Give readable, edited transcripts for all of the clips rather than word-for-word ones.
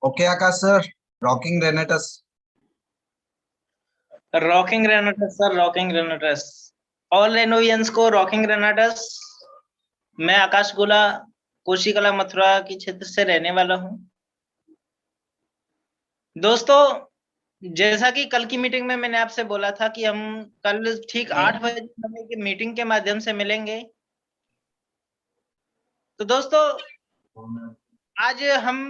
Okay Akash sir, rocking Renatus. Rocking Renatus sir, rocking Renatus. All Renovians को rocking रेनेटस। मैं आकाश गोला कोशीकला मथुरा के क्षेत्र से रहने वाला हूं। दोस्तों, जैसा कि कल की मीटिंग में मैंने आपसे बोला था कि हम कल ठीक 8 बजे की मीटिंग के माध्यम से मिलेंगे। तो दोस्तों, आज हम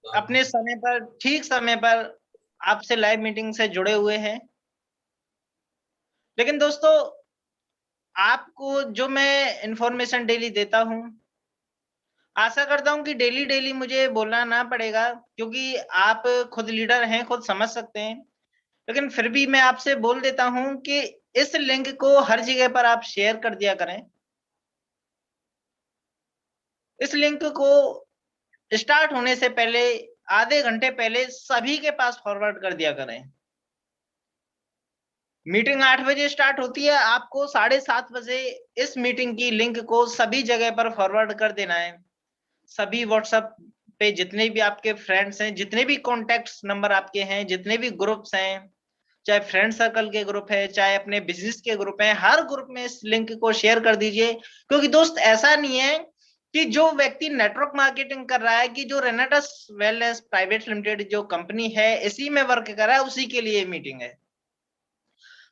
अपने समय पर, ठीक समय पर आपसे लाइव मीटिंग से जुड़े हुए हैं। लेकिन दोस्तों, आपको जो मैं इंफॉर्मेशन डेली देता हूं, आशा करता हूं कि डेली डेली मुझे बोलना ना पड़ेगा, क्योंकि आप खुद लीडर हैं, खुद समझ सकते हैं। लेकिन फिर भी मैं आपसे बोल देता हूं कि इस लिंक को हर जगह पर आप शेयर कर दिया करें। इस लिंक को स्टार्ट होने से पहले, आधे घंटे पहले सभी के पास फॉरवर्ड कर दिया करें। मीटिंग 8 बजे स्टार्ट होती है, आपको 7:30 बजे इस मीटिंग की लिंक को सभी जगह पर फॉरवर्ड कर देना है। सभी व्हाट्सएप पे जितने भी आपके फ्रेंड्स हैं, जितने भी कॉन्टेक्ट्स नंबर आपके हैं, जितने भी ग्रुप्स हैं, चाहे फ्रेंड सर्कल के ग्रुप है, चाहे अपने बिजनेस के ग्रुप है, हर ग्रुप में इस लिंक को शेयर कर दीजिए। क्योंकि दोस्त, ऐसा नहीं है कि जो व्यक्ति नेटवर्क मार्केटिंग कर रहा है, कि जो रेनेटस वेलनेस प्राइवेट लिमिटेड जो कंपनी है इसी में वर्क कर रहा है, उसी के लिए मीटिंग है।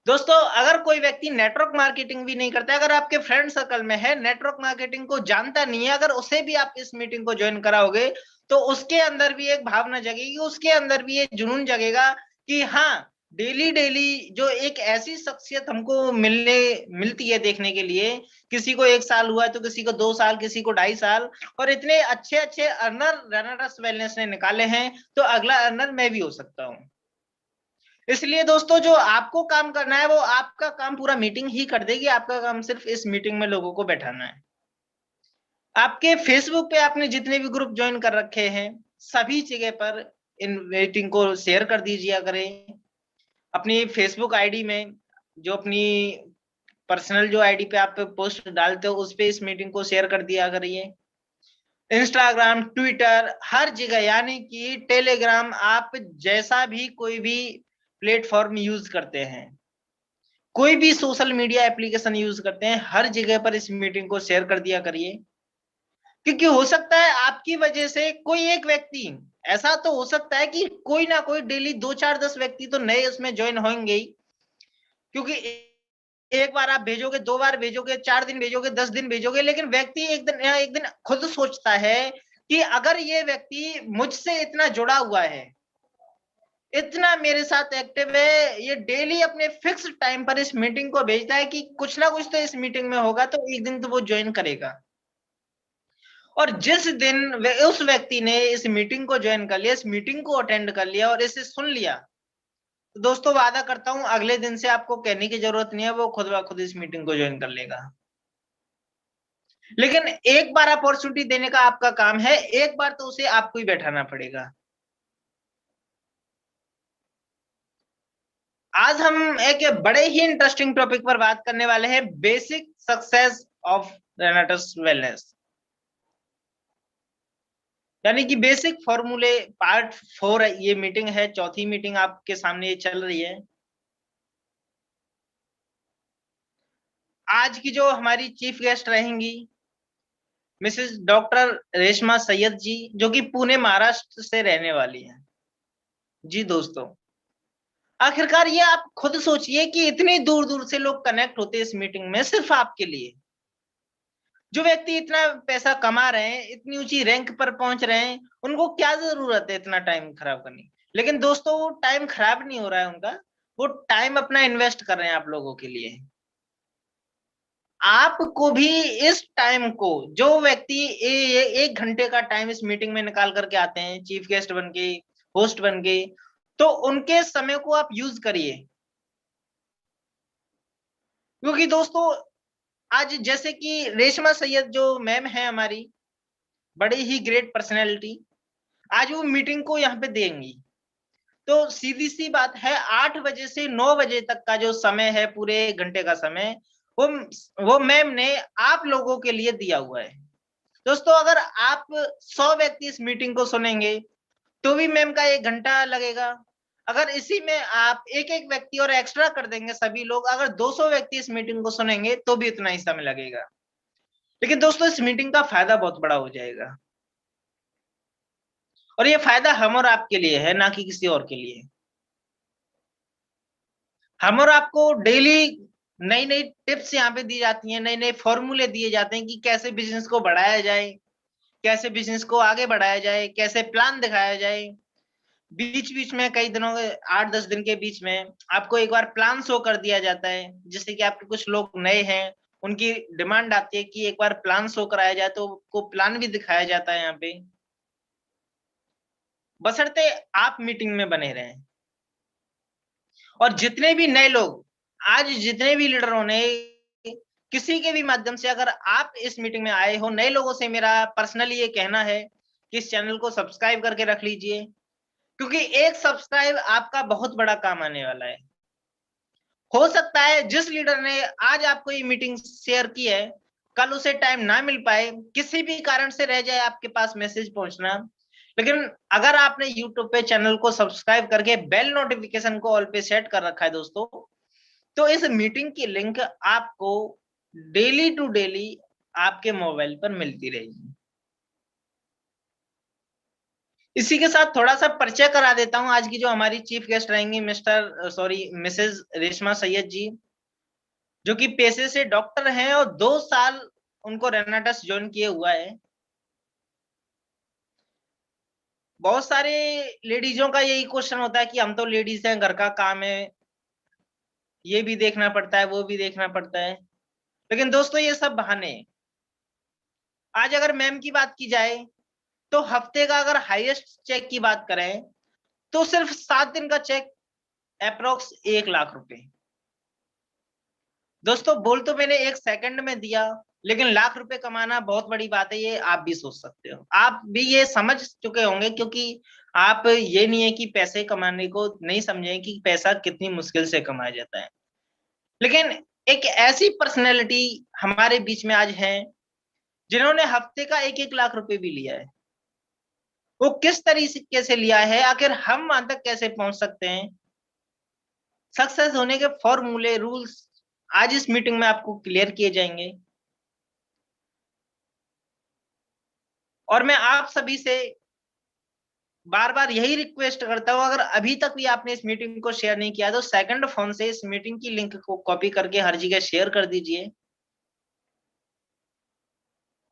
दोस्तों, अगर कोई व्यक्ति नेटवर्क मार्केटिंग भी नहीं करता, अगर आपके फ्रेंड सर्कल में है, नेटवर्क मार्केटिंग को जानता नहीं है, अगर उसे भी आप इस मीटिंग को ज्वाइन कराओगे तो उसके अंदर भी एक भावना जगेगी, उसके अंदर भी एक जुनून जगेगा कि हाँ, डेली डेली जो एक ऐसी शख्सियत हमको मिलती है देखने के लिए, किसी को 1 साल हुआ है तो किसी को 2 साल, किसी को 2.5 साल, और इतने अच्छे अच्छे अर्नर रेनेटस वेलनेस ने निकाले हैं, तो अगला अर्नर मैं भी हो सकता हूं। इसलिए दोस्तों, जो आपको काम करना है वो आपका काम पूरा मीटिंग ही कर देगी। आपका काम सिर्फ इस मीटिंग में लोगों को बैठाना है। आपके फेसबुक पे आपने जितने भी ग्रुप ज्वाइन कर रखे हैं, सभी जगह पर इन मीटिंग को शेयर कर दीजिए करें। अपनी फेसबुक आईडी में, जो अपनी पर्सनल जो आईडी पे आप पोस्ट डालते हो, उस पे इस मीटिंग को शेयर कर दिया करिए। इंस्टाग्राम, ट्विटर, हर जगह, यानी कि टेलीग्राम, आप जैसा भी कोई भी प्लेटफॉर्म यूज करते हैं, कोई भी सोशल मीडिया एप्लीकेशन यूज करते हैं, हर जगह पर इस मीटिंग को शेयर कर दिया करिए। क्योंकि हो सकता है आपकी वजह से कोई एक व्यक्ति, ऐसा तो हो सकता है कि कोई ना कोई डेली 2, 4, 10 व्यक्ति तो नए उसमें ज्वाइन होंगे ही। क्योंकि एक बार आप भेजोगे, 2 बार भेजोगे, 4 दिन भेजोगे, 10 दिन भेजोगे, लेकिन व्यक्ति एक दिन खुद सोचता है कि अगर ये व्यक्ति मुझसे इतना जुड़ा हुआ है, इतना मेरे साथ एक्टिव है, ये डेली अपने फिक्स टाइम पर इस मीटिंग को भेजता है कि कुछ ना कुछ तो इस मीटिंग में होगा, तो एक दिन तो वो ज्वाइन करेगा। और जिस दिन उस व्यक्ति ने इस मीटिंग को ज्वाइन कर लिया, इस मीटिंग को अटेंड कर लिया और इसे सुन लिया, तो दोस्तों वादा करता हूं अगले दिन से आपको कहने की जरूरत नहीं है, वो खुद ब खुद इस मीटिंग को ज्वाइन कर लेगा। लेकिन एक बार अपॉर्चुनिटी देने का आपका काम है, एक बार तो उसे आपको ही बैठाना पड़ेगा। आज हम एक बड़े ही इंटरेस्टिंग टॉपिक पर बात करने वाले हैं, बेसिक सक्सेस ऑफ रेनेटस वेलनेस, यानी कि बेसिक फॉर्मूले पार्ट 4। ये मीटिंग है, चौथी मीटिंग आपके सामने ये चल रही है। आज की जो हमारी चीफ गेस्ट रहेंगी मिसेस डॉक्टर रेशमा सैयद जी, जो कि पुणे महाराष्ट्र से रहने वाली हैं। जी दोस्तों, आखिरकार ये आप खुद सोचिए कि इतनी दूर दूर से लोग कनेक्ट होते हैं इस मीटिंग में सिर्फ आपके लिए। जो व्यक्ति इतना पैसा कमा रहे हैं, इतनी ऊंची रैंक पर पहुंच रहे हैं, उनको क्या जरूरत है इतना टाइम खराब करने की। लेकिन दोस्तों, वो टाइम खराब नहीं हो रहा है उनका, वो टाइम अपना इन्वेस्ट कर रहे हैं आप लोगों के लिए। आपको भी इस टाइम को, जो व्यक्ति 1 घंटे का टाइम इस मीटिंग में निकाल करके आते हैं चीफ गेस्ट बन के, होस्ट बन के, तो उनके समय को आप यूज करिए। क्योंकि दोस्तों, आज जैसे कि रेशमा सैयद जो मैम है हमारी, बड़ी ही ग्रेट पर्सनैलिटी, आज वो मीटिंग को यहाँ पे देंगी। तो सीधी सी बात है, 8 बजे से 9 बजे तक का जो समय है, पूरे 1 घंटे का समय, वो मैम ने आप लोगों के लिए दिया हुआ है। दोस्तों, अगर आप 100 व्यक्ति इस मीटिंग को सुनेंगे तो भी मैम का 1 घंटा लगेगा। अगर इसी में आप एक-एक व्यक्ति और एक्स्ट्रा कर देंगे, सभी लोग अगर 200 व्यक्ति इस मीटिंग को सुनेंगे तो भी उतना ही समय लगेगा। लेकिन दोस्तों, इस मीटिंग का फायदा बहुत बड़ा हो जाएगा, और ये फायदा हम और आपके लिए है, ना कि किसी और के लिए। हम और आपको डेली नई-नई टिप्स यहाँ पे दी जाती हैं, नए-नए फॉर्मूले दिए जाते हैं कि कैसे बिज़नेस को बढ़ाया जाए, कैसे बिज़नेस को आगे बढ़ाया जाए, कैसे प्लान दिखाया जाए। बीच-बीच में कई दिनों के 8-10 दिन के बीच में आपको एक बार प्लान शो कर दिया जाता है, जिससे कि आपके कुछ लोग नए हैं, उनकी डिमांड आती है कि एक बार प्लान शो कराया जाए, तो उनको प्लान भी दिखाया जाता है यहाँ पे। बशर्ते आप मीटिंग में बने रहें। और जितने भी नए लोग, आज जितने भी लीडरों ने किसी के भी माध्यम से अगर आप इस मीटिंग में आए हो, नए लोगों से मेरा पर्सनली ये कहना है कि इस चैनल को सब्सक्राइब करके रख लीजिए, क्योंकि एक सब्सक्राइब आपका बहुत बड़ा काम आने वाला है। हो सकता है जिस लीडर ने आज आपको ये मीटिंग शेयर की है, कल उसे टाइम ना मिल पाए, किसी भी कारण से रह जाए आपके पास मैसेज पहुंचना। लेकिन अगर आपने यूट्यूब पे चैनल को सब्सक्राइब करके बेल नोटिफिकेशन को ऑल पे सेट कर रखा है दोस्तों, तो इस मीटिंग की लिंक आपको डेली टू डेली आपके मोबाइल पर मिलती रहेगी। इसी के साथ थोड़ा-सा परिचय करा देता हूँ, आज की जो हमारी चीफ गेस्ट रहेंगी मिसेज़ रेशमा सैयद जी, जो कि पेशे से डॉक्टर हैं और 2 साल उनको रेनाटस जॉइन किए हुआ है। बहुत सारे लेडीज़ों का यही क्वेश्चन होता है कि हम तो लेडीज़ हैं, घर का काम है, ये भी देखना पड़ता है, वो भी देखना पड़ता है। लेकिन दोस्तों, ये सब बहाने हैं। आज अगर मैम की बात की जाए, तो हफ्ते का अगर हाईएस्ट चेक की बात करें, तो सिर्फ 7 दिन का चेक एप्रॉक्स 1 लाख रुपए। दोस्तों, बोल तो मैंने 1 सेकंड में दिया, लेकिन लाख रुपए कमाना बहुत बड़ी बात है, ये आप भी सोच सकते हो। आप भी ये समझ चुके होंगे, क्योंकि आप ये नहीं है कि पैसे कमाने को नहीं समझे कि पैसा कितनी मुश्किल से कमाया जाता है। लेकिन एक ऐसी पर्सनैलिटी हमारे बीच में आज है, जिन्होंने हफ्ते का 1-1 लाख रुपए भी लिया है। वो किस तरीके से लिया है, आखिर हम वहां तक कैसे पहुंच सकते हैं? सक्सेस होने के फॉर्मूले, रूल्स आज इस मीटिंग में आपको क्लियर किए जाएंगे। और मैं आप सभी से बार-बार यही रिक्वेस्ट करता हूँ, अगर अभी तक भी आपने इस मीटिंग को शेयर नहीं किया, तो सेकंड फोन से इस मीटिंग की लिंक को कॉपी करके हर जगह शेयर कर दीजिए।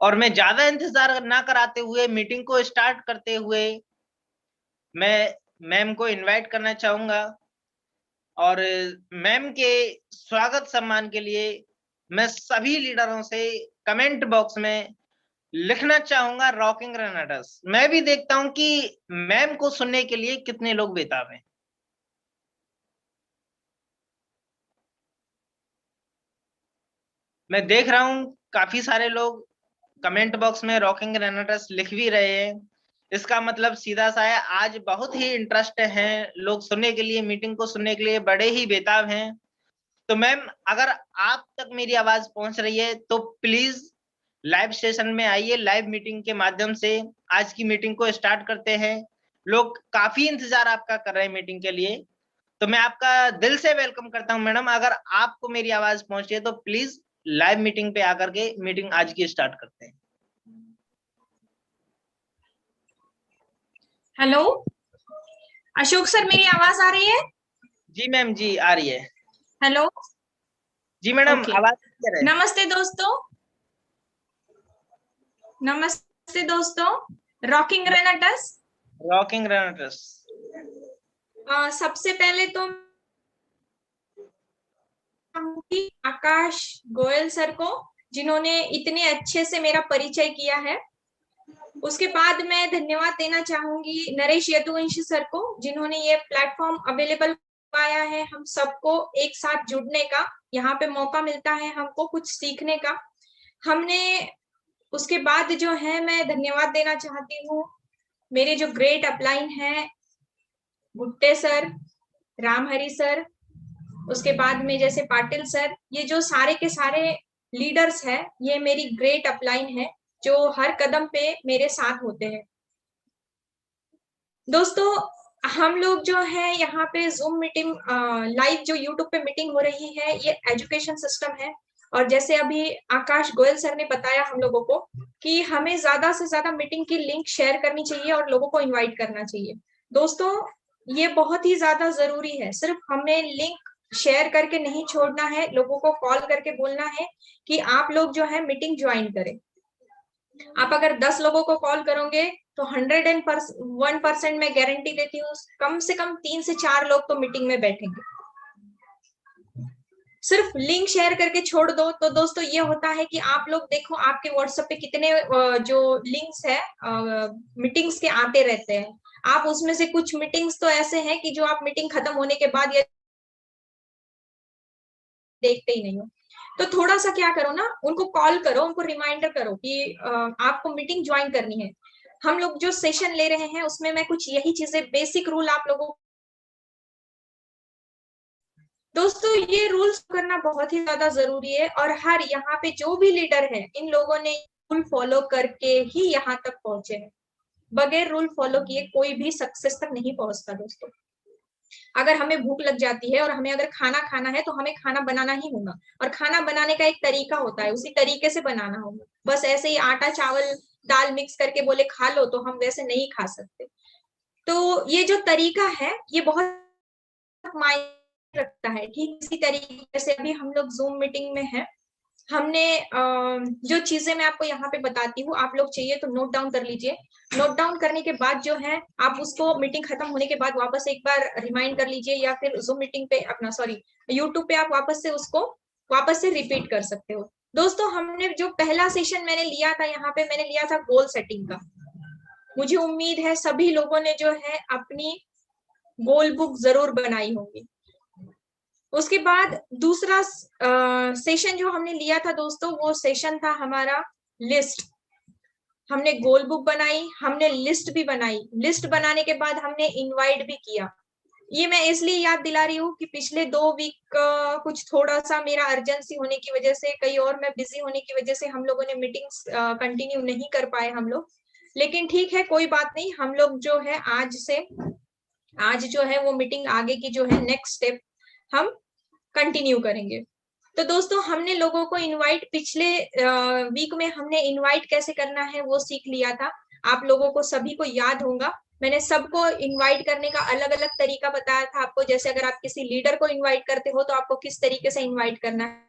और मैं ज्यादा इंतजार ना कराते हुए मीटिंग को स्टार्ट करते हुए मैं मैम को इनवाइट करना चाहूंगा, और मैम के स्वागत सम्मान के लिए मैं सभी लीडरों से कमेंट बॉक्स में लिखना चाहूंगा रॉकिंग रेनाटस। मैं भी देखता हूं कि मैम को सुनने के लिए कितने लोग बेताब हैं। मैं देख रहा हूं काफी सारे लोग कमेंट बॉक्स में रॉकिंग रेनाटस लिख भी रहे हैं। इसका मतलब सीधा सा है, आज बहुत ही इंटरेस्ट है, लोग सुनने के लिए, मीटिंग को सुनने के लिए बड़े ही बेताब हैं। तो मैम, अगर आप तक मेरी आवाज पहुंच रही है, तो प्लीज लाइव सेशन में आइए। लाइव मीटिंग के माध्यम से आज की मीटिंग को स्टार्ट करते हैं। लोग काफी इंतजार आपका कर रहे हैं मीटिंग के लिए, तो मैं आपका दिल से वेलकम करता हूं मैडम। अगर आपको मेरी आवाज पहुंची है, तो प्लीज लाइव मीटिंग पे आकर के मीटिंग आज की स्टार्ट करते हैं। हेलो अशोक सर, मेरी आवाज आ रही है? जी मैम जी आ रही है। हेलो जी मैडम ओके। आवाज क्लियर है। नमस्ते दोस्तों, नमस्ते दोस्तों, रॉकिंग रेनेटस। रॉकिंग रेनेटस। सबसे पहले तो आकाश गोयल सर को, जिन्होंने इतने अच्छे से मेरा परिचय किया है। उसके बाद मैं धन्यवाद देना चाहूंगी नरेश यदुवंशी सर को, जिन्होंने ये प्लेटफॉर्म अवेलेबल पाया है हम सबको एक साथ जुड़ने का। यहाँ पे मौका मिलता है हमको कुछ सीखने का। हमने उसके बाद जो है मैं धन्यवाद देना चाहती हूँ मेरे जो ग्रेट अपलाइन है, भुट्टे सर, रामहरि सर, उसके बाद में जैसे पाटिल सर, ये जो सारे के सारे लीडर्स हैं, ये मेरी ग्रेट अपलाइन है जो हर कदम पे मेरे साथ होते हैं। दोस्तों हम लोग जो है यहाँ पे जूम मीटिंग लाइव जो यूट्यूब पे मीटिंग हो रही है, ये एजुकेशन सिस्टम है। और जैसे अभी आकाश गोयल सर ने बताया हम लोगों को कि हमें ज्यादा से ज्यादा मीटिंग की लिंक शेयर करनी चाहिए और लोगों को इनवाइट करना चाहिए। दोस्तों ये बहुत ही ज्यादा जरूरी है। सिर्फ हमें लिंक शेयर करके नहीं छोड़ना है, लोगों को कॉल करके बोलना है कि आप लोग जो है मीटिंग ज्वाइन करें। आप अगर 10 लोगों को कॉल करोगे तो 101% मैं गारंटी देती हूँ कम से कम 3 से 4 लोग तो मीटिंग में बैठेंगे। सिर्फ लिंक शेयर करके छोड़ दो तो दोस्तों ये होता है कि आप लोग देखो आपके व्हाट्सएप पे कितने जो लिंक्स है मीटिंग्स के आते रहते हैं। आप उसमें से कुछ मीटिंग्स तो ऐसे हैं कि जो आप मीटिंग खत्म होने के बाद ये देखते ही नहीं हो। तो थोड़ा सा क्या करो ना, उनको कॉल करो, उनको रिमाइंडर करो कि आपको मीटिंग ज्वाइन करनी है। हम लोग जो सेशन ले रहे हैं उसमें मैं कुछ यही चीजें बेसिक रूल आप लोगों दोस्तों ये रूल्स करना बहुत ही ज्यादा जरूरी है। और हर यहाँ पे जो भी लीडर है, इन लोगों ने रूल फॉलो करके ही यहाँ तक पहुंचे हैं। बगैर रूल फॉलो किए कोई भी सक्सेस तक नहीं पहुंचता। दोस्तों अगर हमें भूख लग जाती है और हमें अगर खाना खाना है तो हमें खाना बनाना ही होगा, और खाना बनाने का एक तरीका होता है, उसी तरीके से बनाना होगा। बस ऐसे ही आटा चावल दाल मिक्स करके बोले खा लो तो हम वैसे नहीं खा सकते। तो ये जो तरीका है ये बहुत मायने रखता है। ठीक इसी तरीके से अभी हम लोग जूम मीटिंग में है, हमने जो चीजें मैं आपको यहाँ पे बताती हूँ, आप लोग चाहिए तो नोट डाउन कर लीजिए। नोट डाउन करने के बाद जो है आप उसको मीटिंग खत्म होने के बाद वापस एक बार रिमाइंड कर लीजिए, या फिर जूम मीटिंग पे अपना यूट्यूब पे आप वापस से उसको वापस से रिपीट कर सकते हो। दोस्तों हमने जो पहला सेशन मैंने लिया था, यहाँ पे मैंने लिया था गोल सेटिंग का। मुझे उम्मीद है सभी लोगों ने जो है अपनी गोल बुक जरूर बनाई होगी। उसके बाद दूसरा सेशन जो हमने लिया था दोस्तों, वो सेशन था हमारा लिस्ट। हमने गोल बुक बनाई, हमने लिस्ट भी बनाई। लिस्ट बनाने के बाद हमने इनवाइट भी किया। ये मैं इसलिए याद दिला रही हूँ कि पिछले 2 वीक कुछ थोड़ा सा मेरा अर्जेंसी होने की वजह से, कहीं और मैं बिजी होने की वजह से हम लोगों ने मीटिंग्स कंटिन्यू नहीं कर पाए हम लोग। लेकिन ठीक है, कोई बात नहीं। हम लोग जो है आज जो है वो मीटिंग आगे की जो है नेक्स्ट स्टेप हम कंटिन्यू करेंगे। तो दोस्तों हमने लोगों को इनवाइट पिछले वीक में हमने इनवाइट कैसे करना है वो सीख लिया था। आप लोगों को सभी को याद होगा, मैंने सबको इनवाइट करने का अलग अलग तरीका बताया था आपको। जैसे अगर आप किसी लीडर को इनवाइट करते हो तो आपको किस तरीके से इनवाइट करना है,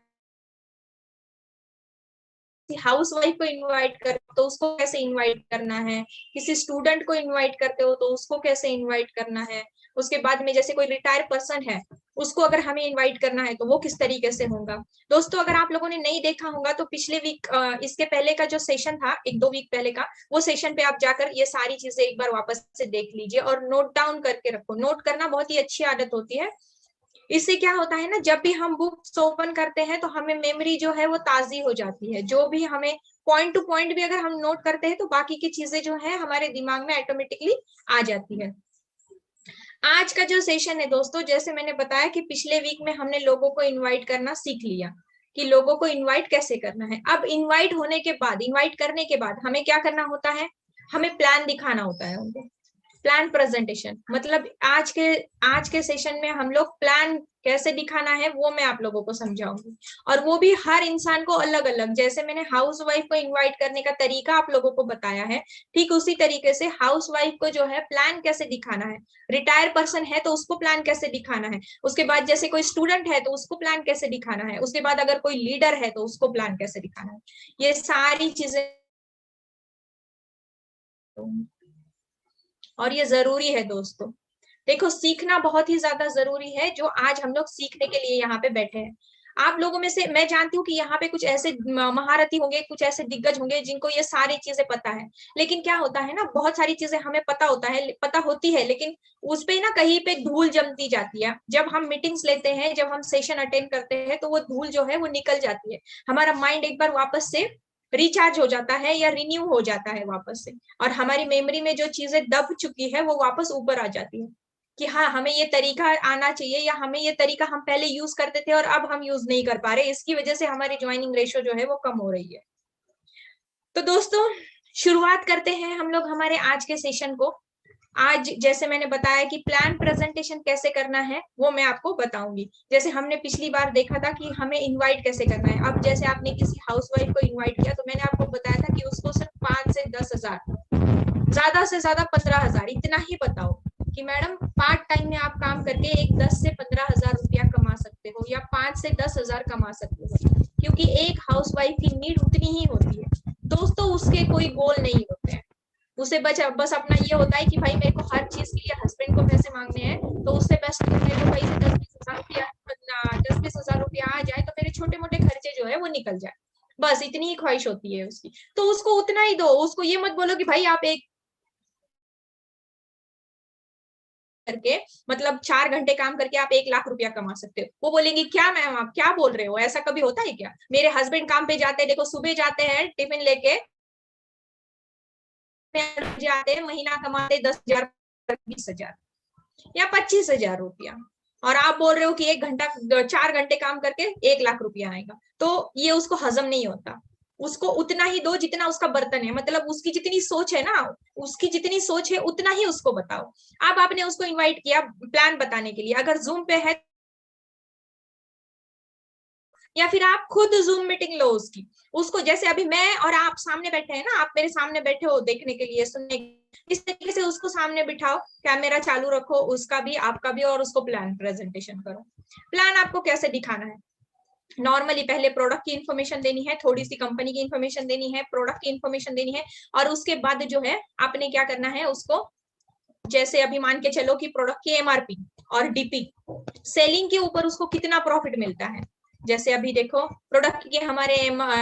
हाउस वाइफ को इनवाइट करते हो तो उसको कैसे इनवाइट करना है, किसी स्टूडेंट को इनवाइट करते हो तो उसको कैसे इनवाइट करना है। उसके बाद में जैसे कोई रिटायर्ड पर्सन है, उसको अगर हमें इनवाइट करना है तो वो किस तरीके से होगा। दोस्तों अगर आप लोगों ने नहीं देखा होगा तो पिछले वीक इसके पहले का जो सेशन था, 1-2 वीक पहले का, वो सेशन पे आप जाकर ये सारी चीजें एक बार वापस से देख लीजिए और नोट डाउन करके रखो। नोट करना बहुत ही अच्छी आदत होती है। इससे क्या होता है ना, जब भी हम बुक्स ओपन करते हैं तो हमें मेमोरी जो है वो ताजी हो जाती है। जो भी हमें पॉइंट टू पॉइंट भी अगर हम नोट करते हैं तो बाकी की चीजें जो है हमारे दिमाग में ऑटोमेटिकली आ जाती है। आज का जो सेशन है दोस्तों, जैसे मैंने बताया कि पिछले वीक में हमने लोगों को इनवाइट करना सीख लिया कि लोगों को इनवाइट कैसे करना है। अब इनवाइट होने के बाद, इनवाइट करने के बाद हमें क्या करना होता है, हमें प्लान दिखाना होता है उनको। प्लान प्रेजेंटेशन मतलब आज के सेशन में हम लोग प्लान कैसे दिखाना है वो मैं आप लोगों को समझाऊंगी, और वो भी हर इंसान को अलग अलग। जैसे मैंने हाउस वाइफ को इन्वाइट करने का तरीका आप लोगों को बताया है, ठीक उसी तरीके से हाउस वाइफ को जो है प्लान कैसे दिखाना है, रिटायर पर्सन है तो उसको प्लान कैसे दिखाना है, उसके बाद जैसे कोई स्टूडेंट है तो उसको प्लान कैसे दिखाना है, उसके बाद अगर कोई लीडर है तो उसको प्लान कैसे दिखाना है, ये सारी चीजें और ये जरूरी है दोस्तों। देखो सीखना बहुत ही ज्यादा जरूरी है, जो आज हम लोग सीखने के लिए यहाँ पे बैठे हैं। आप लोगों में से मैं जानती हूँ कि यहाँ पे कुछ ऐसे महारथी होंगे, कुछ ऐसे दिग्गज होंगे जिनको ये सारी चीजें पता है, लेकिन क्या होता है ना, बहुत सारी चीजें हमें पता होती है, लेकिन उस पे ना कहीं पे धूल जमती जाती है। जब हम मीटिंग्स लेते हैं, जब हम सेशन अटेंड करते हैं, तो वो धूल जो है वो निकल जाती है, हमारा माइंड एक बार वापस से रिचार्ज हो जाता है या रिन्यू हो जाता है वापस से, और हमारी मेमोरी में जो चीजें दब चुकी है वो वापस ऊपर आ जाती है कि हाँ हमें ये तरीका आना चाहिए, या हमें ये तरीका हम पहले यूज करते थे और अब हम यूज नहीं कर पा रहे, इसकी वजह से हमारी ज्वाइनिंग रेशियो जो है वो कम हो रही है। तो दोस्तों शुरुआत करते हैं हम लोग हमारे आज के सेशन को। आज जैसे मैंने बताया कि प्लान प्रेजेंटेशन कैसे करना है वो मैं आपको बताऊंगी। जैसे हमने पिछली बार देखा था कि हमें इनवाइट कैसे करना है। अब जैसे आपने किसी हाउसवाइफ को इनवाइट किया तो मैंने आपको बताया था कि उसको सिर्फ 5 से 10 हजार, ज्यादा से ज्यादा 15 हजार, इतना ही बताओ कि मैडम पार्ट टाइम में आप काम करके एक 10 से 15 हजार रुपया कमा सकते हो, या 5 से 10 हजार कमा सकते हो, क्योंकि एक हाउसवाइफ की नीड उतनी ही होती है दोस्तों। उसके कोई गोल नहीं होते हैं, उसे बस अपना ये होता है कि भाई मेरे को हर चीज के लिए हस्बैंड को पैसे मांगने हैं, तो उससे बेस्ट मेरे को भाई से 10-20 हजार रुपया आ जाए तो मेरे छोटे मोटे खर्चे जो है वो निकल जाए, बस इतनी ही ख्वाहिश होती है उसकी। तो उसको उतना ही दो, उसको ये मत बोलो कि भाई आप एक करके मतलब 4 घंटे काम करके आप 1 लाख रुपया कमा सकते हो। वो बोलेंगी क्या मैम आप क्या बोल रहे हो, ऐसा कभी होता है क्या? मेरे हस्बैंड काम पे जाते हैं, देखो सुबह जाते हैं टिफिन लेके, जाते हैं, महीना कमाते 10,000 20,000 या 25,000 रुपया, और आप बोल रहे हो कि 4 घंटे काम करके 1 लाख रुपया आएगा। तो ये उसको हजम नहीं होता। उसको उतना ही दो जितना उसका बर्तन है, मतलब उसकी जितनी सोच है ना, उसकी जितनी सोच है उतना ही उसको बताओ। अब आपने उसको इनवाइट किया प्लान बताने के लिए, अगर जूम पे है या फिर आप खुद जूम मीटिंग लो उसकी, उसको जैसे अभी मैं और आप सामने बैठे हैं ना, आप मेरे सामने बैठे हो देखने के लिए, सुनने, इस तरीके से उसको सामने बिठाओ, कैमरा चालू रखो, उसका भी आपका भी, और उसको प्लान प्रेजेंटेशन करो। प्लान आपको कैसे दिखाना है? नॉर्मली पहले प्रोडक्ट की इन्फॉर्मेशन देनी है, थोड़ी सी कंपनी की इन्फॉर्मेशन देनी है, प्रोडक्ट की इन्फॉर्मेशन देनी है, और उसके बाद जो है आपने क्या करना है उसको, जैसे अभी मान के चलो कि प्रोडक्ट की एमआरपी और डीपी, सेलिंग के ऊपर उसको कितना प्रॉफिट मिलता है। जैसे अभी देखो प्रोडक्ट के हमारे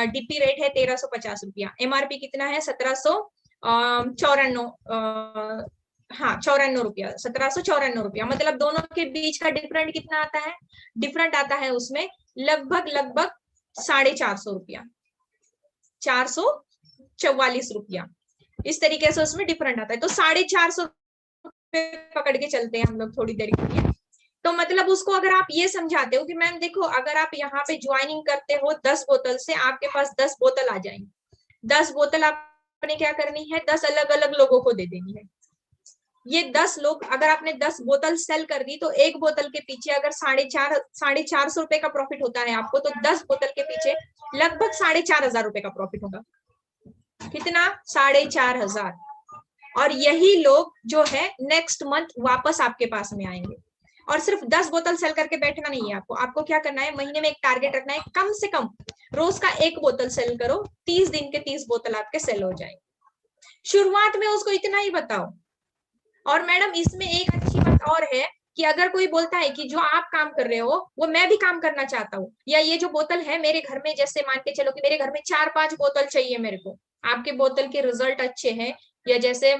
डीपी रेट है 1350 रुपया, एमआरपी कितना है 1794, हाँ 94 रुपया, 1794 रुपया, मतलब दोनों के बीच का डिफरेंट कितना आता है? डिफरेंट आता है उसमें लगभग 450 रुपया, 444 रुपया, इस तरीके से उसमें डिफरेंट आता है। तो 450 पकड़ के चलते हैं हम लोग थोड़ी देर के लिए। तो मतलब उसको अगर आप ये समझाते हो कि मैम देखो अगर आप यहाँ पे ज्वाइनिंग करते हो 10 बोतल से, आपके पास 10 बोतल आ जाएंगी, 10 बोतल आपने क्या करनी है, 10 अलग अलग लोगों को दे देनी है। ये 10 लोग, अगर आपने 10 बोतल सेल कर दी तो एक बोतल के पीछे अगर 450 रुपए का प्रॉफिट होता है आपको, तो 10 बोतल के पीछे लगभग 4,500 रुपए का प्रॉफिट होगा। कितना? 4,500। और यही लोग जो है नेक्स्ट मंथ वापस आपके पास में आएंगे। और सिर्फ 10 बोतल सेल करके बैठना नहीं है आपको, आपको क्या करना है, महीने में एक टारगेट रखना है, कम से कम रोज का 1 बोतल सेल करो, 30 दिन के 30 बोतल आपके सेल हो जाएंगे। शुरुआत में उसको इतना ही बताओ। और मैडम इसमें एक अच्छी बात और है कि अगर कोई बोलता है कि जो आप काम कर रहे हो वो मैं भी काम करना चाहता हूँ, या ये जो बोतल है मेरे घर में, जैसे मान के चलो कि मेरे घर में 4-5 बोतल चाहिए मेरे को, आपके बोतल के रिजल्ट अच्छे हैं, या जैसे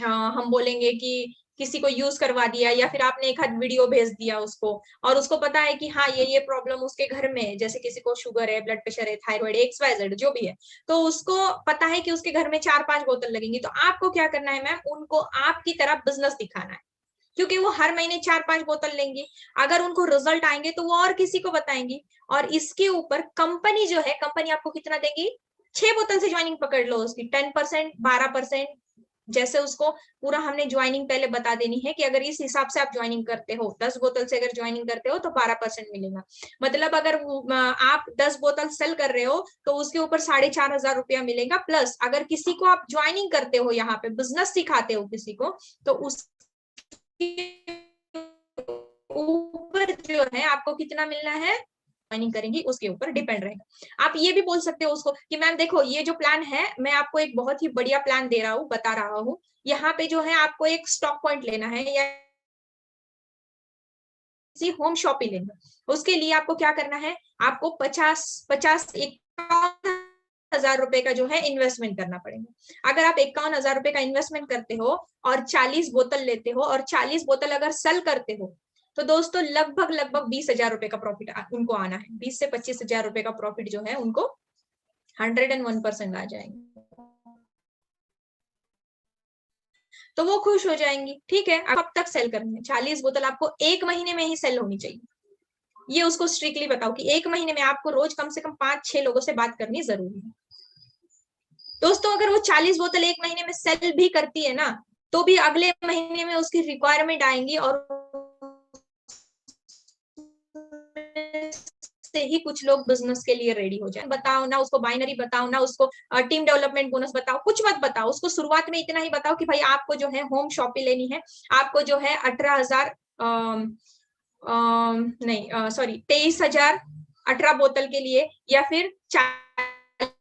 हम बोलेंगे कि किसी को यूज करवा दिया, या फिर आपने एक आध वीडियो भेज दिया उसको, और उसको पता है कि हाँ ये प्रॉब्लम उसके घर में है, जैसे किसी को शुगर है, ब्लड प्रेशर है, थायराइड, XYZ जो भी है, तो उसको पता है कि उसके घर में 4-5 बोतल लगेंगी। तो आपको क्या करना है मैम, उनको आपकी तरह बिजनेस दिखाना है, क्योंकि वो हर महीने 4-5 बोतल लेंगे, अगर उनको रिजल्ट आएंगे तो वो और किसी को बताएंगी। और इसके ऊपर कंपनी जो है, कंपनी आपको कितना देगी, 6 बोतल से ज्वाइनिंग पकड़ लो उसकी 10%, 12%, जैसे उसको पूरा हमने ज्वाइनिंग पहले बता देनी है कि अगर इस हिसाब से आप ज्वाइनिंग करते हो, 10 बोतल से अगर ज्वाइनिंग करते हो तो 12% मिलेगा। मतलब अगर आप 10 बोतल सेल कर रहे हो तो उसके ऊपर 4,500 रुपया मिलेगा। प्लस अगर किसी को आप ज्वाइनिंग करते हो, यहाँ पे बिजनेस सिखाते हो किसी को, तो उसके ऊपर जो है आपको कितना मिलना है, ज्वाइनिंग करेंगी उसके ऊपर डिपेंड रहेगा। आप ये भी बोल सकते हो उसको कि मैम देखो ये जो प्लान है, मैं आपको एक बहुत ही बढ़िया प्लान दे रहा हूँ, बता रहा हूँ, यहाँ पे जो है आपको एक स्टॉक पॉइंट लेना है या होम शॉप ही लेना। उसके लिए आपको क्या करना है, आपको 51,000 रुपए का जो है इन्वेस्टमेंट करना पड़ेगा। अगर आप 51,000 रुपए का इन्वेस्टमेंट करते हो और 40 बोतल लेते हो और 40 बोतल अगर सेल करते हो, तो दोस्तों लगभग 20,000 रुपए का प्रॉफिट उनको आना है। 20 से 25,000 रुपए का प्रॉफिट जो है उनको 101% आ जाएंगे, तो वो खुश हो जाएंगी। ठीक है, कब तक सेल करनी है? 40 बोतल आपको 1 महीने में ही सेल होनी चाहिए। ये उसको स्ट्रिक्टली बताओ कि 1 महीने में आपको रोज कम से कम 5-6 लोगों से बात करनी जरूरी है। दोस्तों अगर वो 40 बोतल 1 महीने में सेल भी करती है ना, तो भी अगले महीने में उसकी रिक्वायरमेंट आएंगी और से ही कुछ लोग बिजनेस के लिए रेडी हो जाए। बताओ ना उसको बाइनरी, बताओ ना उसको टीम डेवलपमेंट बोनस, बताओ कुछ मत बताओ उसको। शुरुआत में इतना ही बताओ कि भाई आपको जो है होम शॉपिंग लेनी है, आपको जो है 18,000 नहीं सॉरी 23,000 18 बोतल के लिए, या फिर 40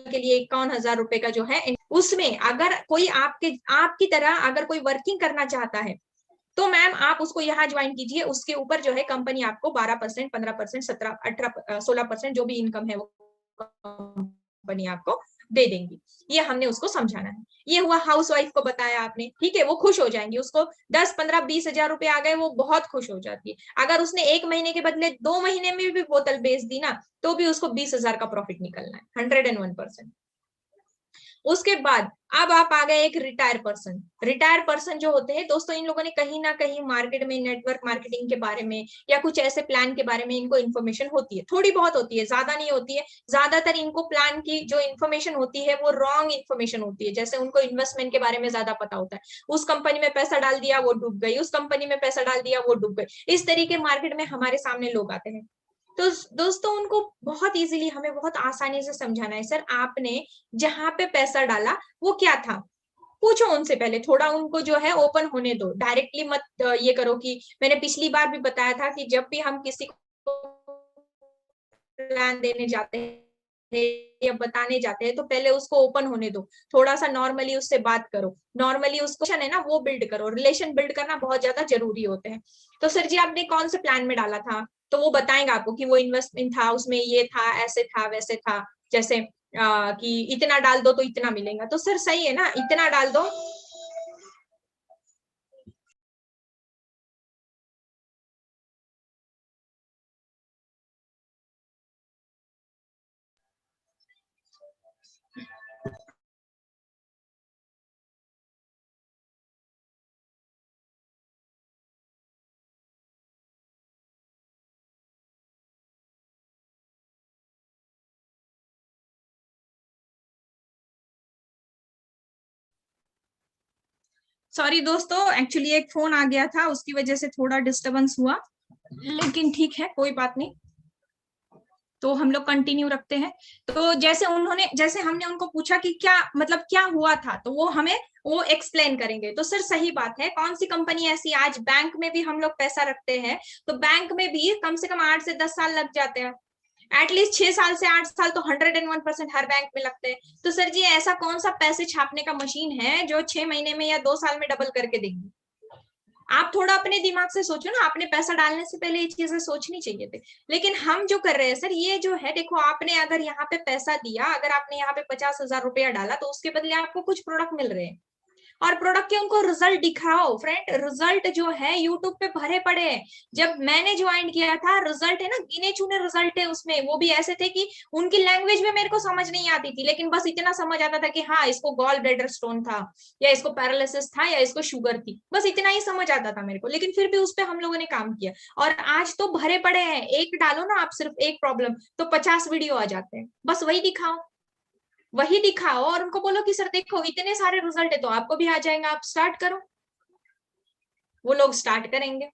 के लिए 51,000 रुपए का जो है। उसमें अगर कोई आपकी तरह अगर कोई वर्किंग करना चाहता है तो मैम आप उसको यहाँ ज्वाइन कीजिए। उसके ऊपर जो है कंपनी आपको 12%, 15%, 17, 18, 16% जो भी इनकम है वो कंपनी आपको दे देंगी। ये हमने उसको समझाना है। ये हुआ हाउसवाइफ को बताया आपने, ठीक है, वो खुश हो जाएंगी। उसको 10, 15, 20,000 रुपए आ गए, वो बहुत खुश हो जाती है। अगर उसने 1 महीने के बदले 2 महीने में भी बोतल बेच दी ना, तो भी उसको 20,000 का प्रॉफिट निकलना है, 101%। उसके बाद अब आप आ गए एक रिटायर पर्सन। रिटायर पर्सन जो होते हैं दोस्तों, इन लोगों ने कहीं ना कहीं मार्केट में नेटवर्क मार्केटिंग के बारे में या कुछ ऐसे प्लान के बारे में इनको इन्फॉर्मेशन होती है, थोड़ी बहुत होती है, ज्यादा नहीं होती है। ज्यादातर इनको प्लान की जो इन्फॉर्मेशन होती है वो रॉन्ग इन्फॉर्मेशन होती है। जैसे उनको इन्वेस्टमेंट के बारे में ज्यादा पता होता है, उस कंपनी में पैसा डाल दिया वो डूब गई, उस कंपनी में पैसा डाल दिया वो डूब गई। इस तरीके मार्केट में हमारे सामने लोग आते हैं। तो दोस्तों उनको बहुत इजीली हमें बहुत आसानी से समझाना है, सर आपने जहां पे पैसा डाला वो क्या था, पूछो उनसे पहले, थोड़ा उनको जो है ओपन होने दो। डायरेक्टली मत ये करो कि मैंने पिछली बार भी बताया था कि जब भी हम किसी को प्लान देने जाते हैं या बताने जाते हैं तो पहले उसको ओपन होने दो, थोड़ा सा नॉर्मली उससे बात करो, नॉर्मली उसको है ना वो बिल्ड करो। रिलेशन बिल्ड करना बहुत ज्यादा जरूरी होते हैं। तो सर जी आपने कौन से प्लान में डाला था, तो वो बताएंगे आपको कि वो इन्वेस्टमेंट था, उसमें ये था, ऐसे था, वैसे था। जैसे कि इतना डाल दो तो इतना मिलेगा, तो सर सही है ना, इतना डाल दो। सॉरी दोस्तों, एक्चुअली एक फोन आ गया था, उसकी वजह से थोड़ा डिस्टरबेंस हुआ, लेकिन ठीक है कोई बात नहीं। तो हम लोग कंटिन्यू रखते हैं। तो जैसे हमने उनको पूछा कि क्या मतलब क्या हुआ था, तो वो एक्सप्लेन करेंगे। तो सर सही बात है, कौन सी कंपनी ऐसी, आज बैंक में भी हम लोग पैसा रखते हैं, तो बैंक में भी कम से कम 8 से 10 साल लग जाते हैं। एटलीस्ट 6 साल से 8 साल तो 101% हर बैंक में लगते हैं। तो सर जी ऐसा कौन सा पैसे छापने का मशीन है जो 6 महीने में या 2 साल में डबल करके देंगी? आप थोड़ा अपने दिमाग से सोचो ना, आपने पैसा डालने से पहले ये चीजें सोचनी चाहिए थी। लेकिन हम जो कर रहे हैं सर, ये जो है देखो, आपने अगर यहाँ पे पैसा दिया, अगर आपने यहाँ पे 50,000 रुपया डाला, तो उसके बदले आपको कुछ प्रोडक्ट मिल रहे हैं। और प्रोडक्ट के उनको रिजल्ट दिखाओ। फ्रेंड, रिजल्ट जो है यूट्यूब पे भरे पड़े हैं। जब मैंने ज्वाइन किया था, रिजल्ट है ना, गिने चुने रिजल्ट है उसमें, वो भी ऐसे थे कि उनकी लैंग्वेज में मेरे को समझ नहीं आती थी, लेकिन बस इतना समझ आता था कि हाँ इसको गॉल ब्लैडर स्टोन था, या इसको पैरालिसिस था, या इसको शुगर थी, बस इतना ही समझ आता था मेरे को। लेकिन फिर भी उस पर हम लोगों ने काम किया, और आज तो भरे पड़े हैं। एक डालो ना आप सिर्फ एक प्रॉब्लम, तो 50 वीडियो आ जाते हैं। बस वही दिखाओ, वही दिखाओ, और उनको बोलो कि सर देखो इतने सारे रिजल्ट है, तो आपको भी आ जाएगा, आप स्टार्ट करो। वो लोग स्टार्ट करेंगे।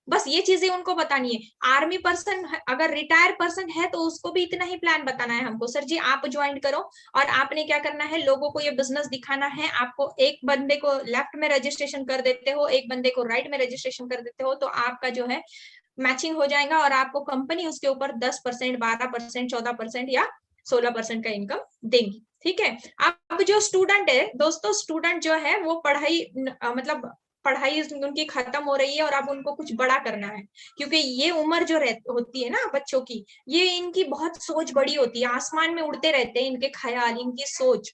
बस ये चीजें उनको बतानी है। आर्मी पर्सन अगर रिटायर पर्सन है तो उसको भी इतना ही प्लान बताना है हमको, सर जी आप ज्वाइन करो, और आपने क्या करना है, लोगों को ये बिजनेस दिखाना है। आपको एक बंदे को लेफ्ट में रजिस्ट्रेशन कर देते हो, एक बंदे को राइट में रजिस्ट्रेशन कर देते हो, तो आपका जो है मैचिंग हो जाएगा, और आपको कंपनी उसके ऊपर 10%, 12%, 14% या 16% का इनकम देंगी। ठीक है। अब जो स्टूडेंट है दोस्तों, स्टूडेंट जो है वो पढ़ाई मतलब पढ़ाई उनकी खत्म हो रही है, और अब उनको कुछ बड़ा करना है, क्योंकि ये उम्र जो होती है ना बच्चों की, ये इनकी बहुत सोच बड़ी होती है, आसमान में उड़ते रहते हैं इनके ख्याल, इनकी सोच।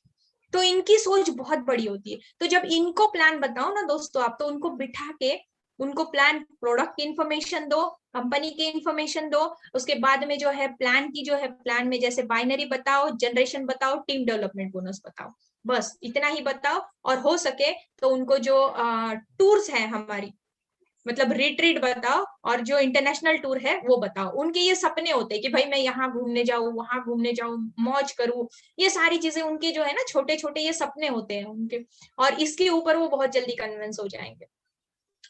तो इनकी सोच बहुत बड़ी होती है। तो जब इनको प्लान बताओ ना दोस्तों आप, तो उनको बिठा के उनको प्लान, प्रोडक्ट की इंफॉर्मेशन दो, कंपनी की इंफॉर्मेशन दो, उसके बाद में जो है प्लान की, जो है प्लान में जैसे बाइनरी बताओ, जनरेशन बताओ, टीम डेवलपमेंट बोनस बताओ, बस इतना ही बताओ। और हो सके तो उनको जो टूर्स है हमारी, मतलब रिट्रीट बताओ, और जो इंटरनेशनल टूर है वो बताओ। उनके ये सपने होते हैं कि भाई मैं यहाँ घूमने जाऊँ, वहां घूमने जाऊँ, मौज करूँ, ये सारी चीजें उनके जो है ना, छोटे छोटे ये सपने होते हैं उनके, और इसके ऊपर वो बहुत जल्दी कन्विंस हो जाएंगे।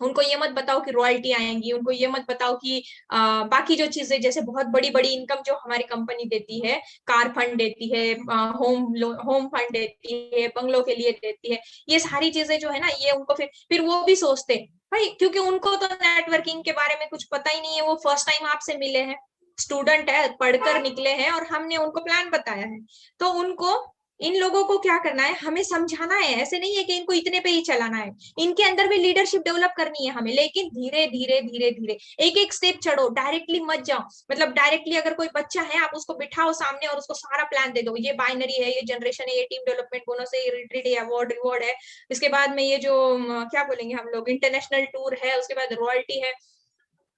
उनको ये मत बताओ कि रॉयल्टी आएंगी, उनको ये मत बताओ कि बाकी जो चीजें जैसे बहुत बड़ी बड़ी इनकम जो हमारी कंपनी देती है, कार फंड देती है, होम फंड देती है, बंगलों के लिए देती है, ये सारी चीजें जो है ना, ये उनको फिर वो भी सोचते भाई, क्योंकि उनको तो नेटवर्किंग के बारे में कुछ पता ही नहीं है, वो फर्स्ट टाइम आपसे मिले हैं, स्टूडेंट है, पढ़कर निकले हैं, और हमने उनको प्लान बताया है। तो उनको, इन लोगों को क्या करना है, हमें समझाना है। ऐसे नहीं है कि इनको इतने पे ही चलाना है, इनके अंदर भी लीडरशिप डेवलप करनी है हमें, लेकिन धीरे धीरे धीरे धीरे एक एक स्टेप चढ़ो, डायरेक्टली मत जाओ। मतलब डायरेक्टली अगर कोई बच्चा है, आप उसको बिठाओ सामने और उसको सारा प्लान दे दो, ये बाइनरी है, ये जनरेशन है, ये टीम डेवलपमेंट बोनस है, ये रिट्रीट है, अवार्ड रिवॉर्ड है, इसके बाद में ये जो क्या बोलेंगे हम लोग, इंटरनेशनल टूर है, उसके बाद रॉयल्टी है।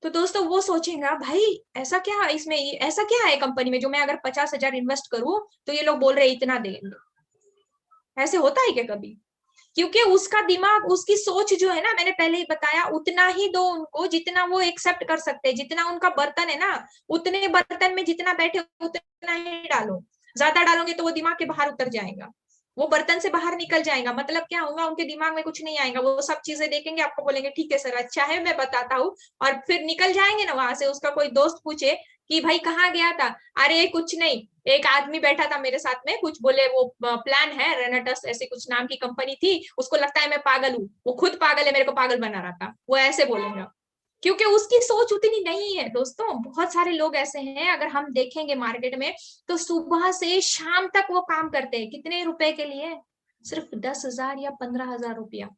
तो दोस्तों वो सोचेगा भाई ऐसा क्या इसमें, ऐसा क्या है कंपनी में, जो मैं अगर 50,000 इन्वेस्ट करूं तो ये लोग बोल रहे इतना देंगे। ऐसे होता है क्या कभी? क्योंकि उसका दिमाग, उसकी सोच जो है ना, मैंने पहले ही बताया, उतना ही दो उनको जितना वो एक्सेप्ट कर सकते हैं, जितना उनका बर्तन है ना, उतने बर्तन में जितना बैठे उतना ही डालो। ज्यादा डालोगे तो वो दिमाग के बाहर उतर जाएगा, वो बर्तन से बाहर निकल जाएगा। मतलब क्या होगा, उनके दिमाग में कुछ नहीं आएगा, वो सब चीजें देखेंगे, आपको बोलेंगे ठीक है सर, अच्छा है, मैं बताता हूँ, और फिर निकल जाएंगे ना वहां से। उसका कोई दोस्त पूछे कि भाई कहाँ गया था, अरे कुछ नहीं, एक आदमी बैठा था मेरे साथ में, कुछ बोले वो प्लान है रेनेटस ऐसे कुछ नाम की कंपनी थी, उसको लगता है मैं पागल हूँ, वो खुद पागल है, मेरे को पागल बना रहा था, वो ऐसे बोलेगा, क्योंकि उसकी सोच उतनी नहीं है। दोस्तों बहुत सारे लोग ऐसे हैं, अगर हम देखेंगे मार्केट में, तो सुबह से शाम तक वो काम करते हैं, कितने रुपए के लिए, सिर्फ 10,000 या 15,000 रुपया।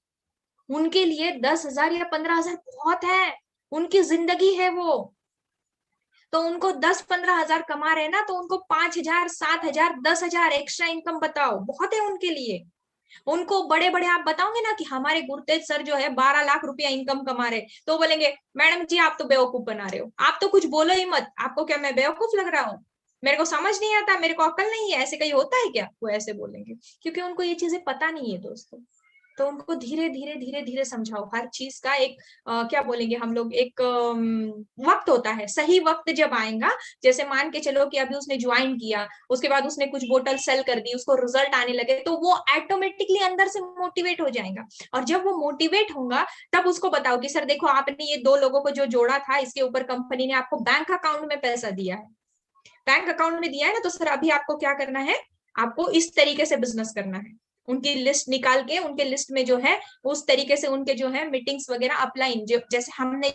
उनके लिए 10,000 या 15,000 बहुत है, उनकी जिंदगी है वो। तो उनको 10-15,000 कमा रहे हैं ना, तो उनको 5,000, 7,000, 10,000 एक्स्ट्रा इनकम बताओ, बहुत है उनके लिए। उनको बड़े बड़े आप बताओगे ना कि हमारे गुरतेज सर जो है 12 लाख रुपया इनकम कमा रहे, तो बोलेंगे मैडम जी आप तो बेवकूफ बना रहे हो, आप तो कुछ बोलो ही मत, आपको क्या मैं बेवकूफ लग रहा हूँ, मेरे को समझ नहीं आता, मेरे को अकल नहीं है, ऐसे कहीं होता है क्या, वो ऐसे बोलेंगे, क्योंकि उनको ये चीजें पता नहीं है दोस्तों। तो उनको धीरे धीरे धीरे धीरे समझाओ, हर चीज का एक क्या बोलेंगे हम लोग, एक वक्त होता है, सही वक्त जब आएगा, जैसे मान के चलो कि अभी उसने ज्वाइन किया, उसके बाद उसने कुछ बोतल सेल कर दी, उसको रिजल्ट आने लगे, तो वो ऑटोमेटिकली अंदर से मोटिवेट हो जाएगा। और जब वो मोटिवेट होगा, तब उसको बताओ कि सर देखो आपने ये 2 लोगों को जो जोड़ा था, इसके ऊपर कंपनी ने आपको बैंक अकाउंट में पैसा दिया है, बैंक अकाउंट में दिया है ना, तो सर अभी आपको क्या करना है, आपको इस तरीके से बिजनेस करना है। उनकी लिस्ट निकाल के, उनके लिस्ट में जो है उस तरीके से उनके जो है मीटिंग्स वगैरह अपलाइन, जो जैसे हमने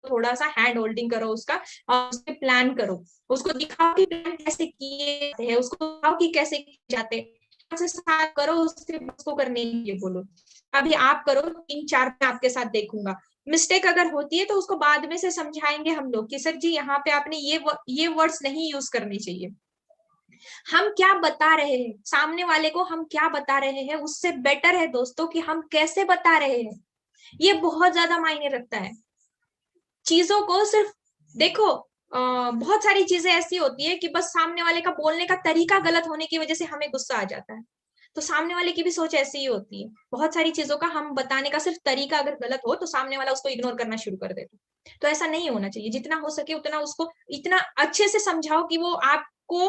थोड़ा सा हैंड होल्डिंग करो उसका, और उसके प्लान करो, उसको दिखाओ कि प्लान कैसे किए हैं, उसको दिखाओ कि कैसे किए जाते हैं, से स्टार्ट करो, उसको करने के लिए बोलो अभी आप करो, 3-4 में आपके साथ देखूंगा, मिस्टेक अगर होती है तो उसको बाद में से समझाएंगे हम लोग कि सर जी यहाँ पे आपने ये वर्ड्स नहीं यूज करनी चाहिए, हम क्या बता रहे हैं सामने वाले को, हम क्या बता रहे हैं उससे बेटर है दोस्तों कि हम कैसे बता रहे हैं। ये बहुत ज्यादा मायने रखता है। चीजों को सिर्फ देखो, बहुत सारी चीजें ऐसी होती है कि बस सामने वाले का बोलने का तरीका गलत होने की वजह से हमें गुस्सा आ जाता है। तो सामने वाले की भी सोच ऐसी ही होती है। बहुत सारी चीजों का हम बताने का सिर्फ तरीका अगर गलत हो तो सामने वाला उसको इग्नोर करना शुरू कर देता है। तो ऐसा नहीं होना चाहिए। जितना हो सके उतना उसको इतना अच्छे से समझाओ कि वो आपको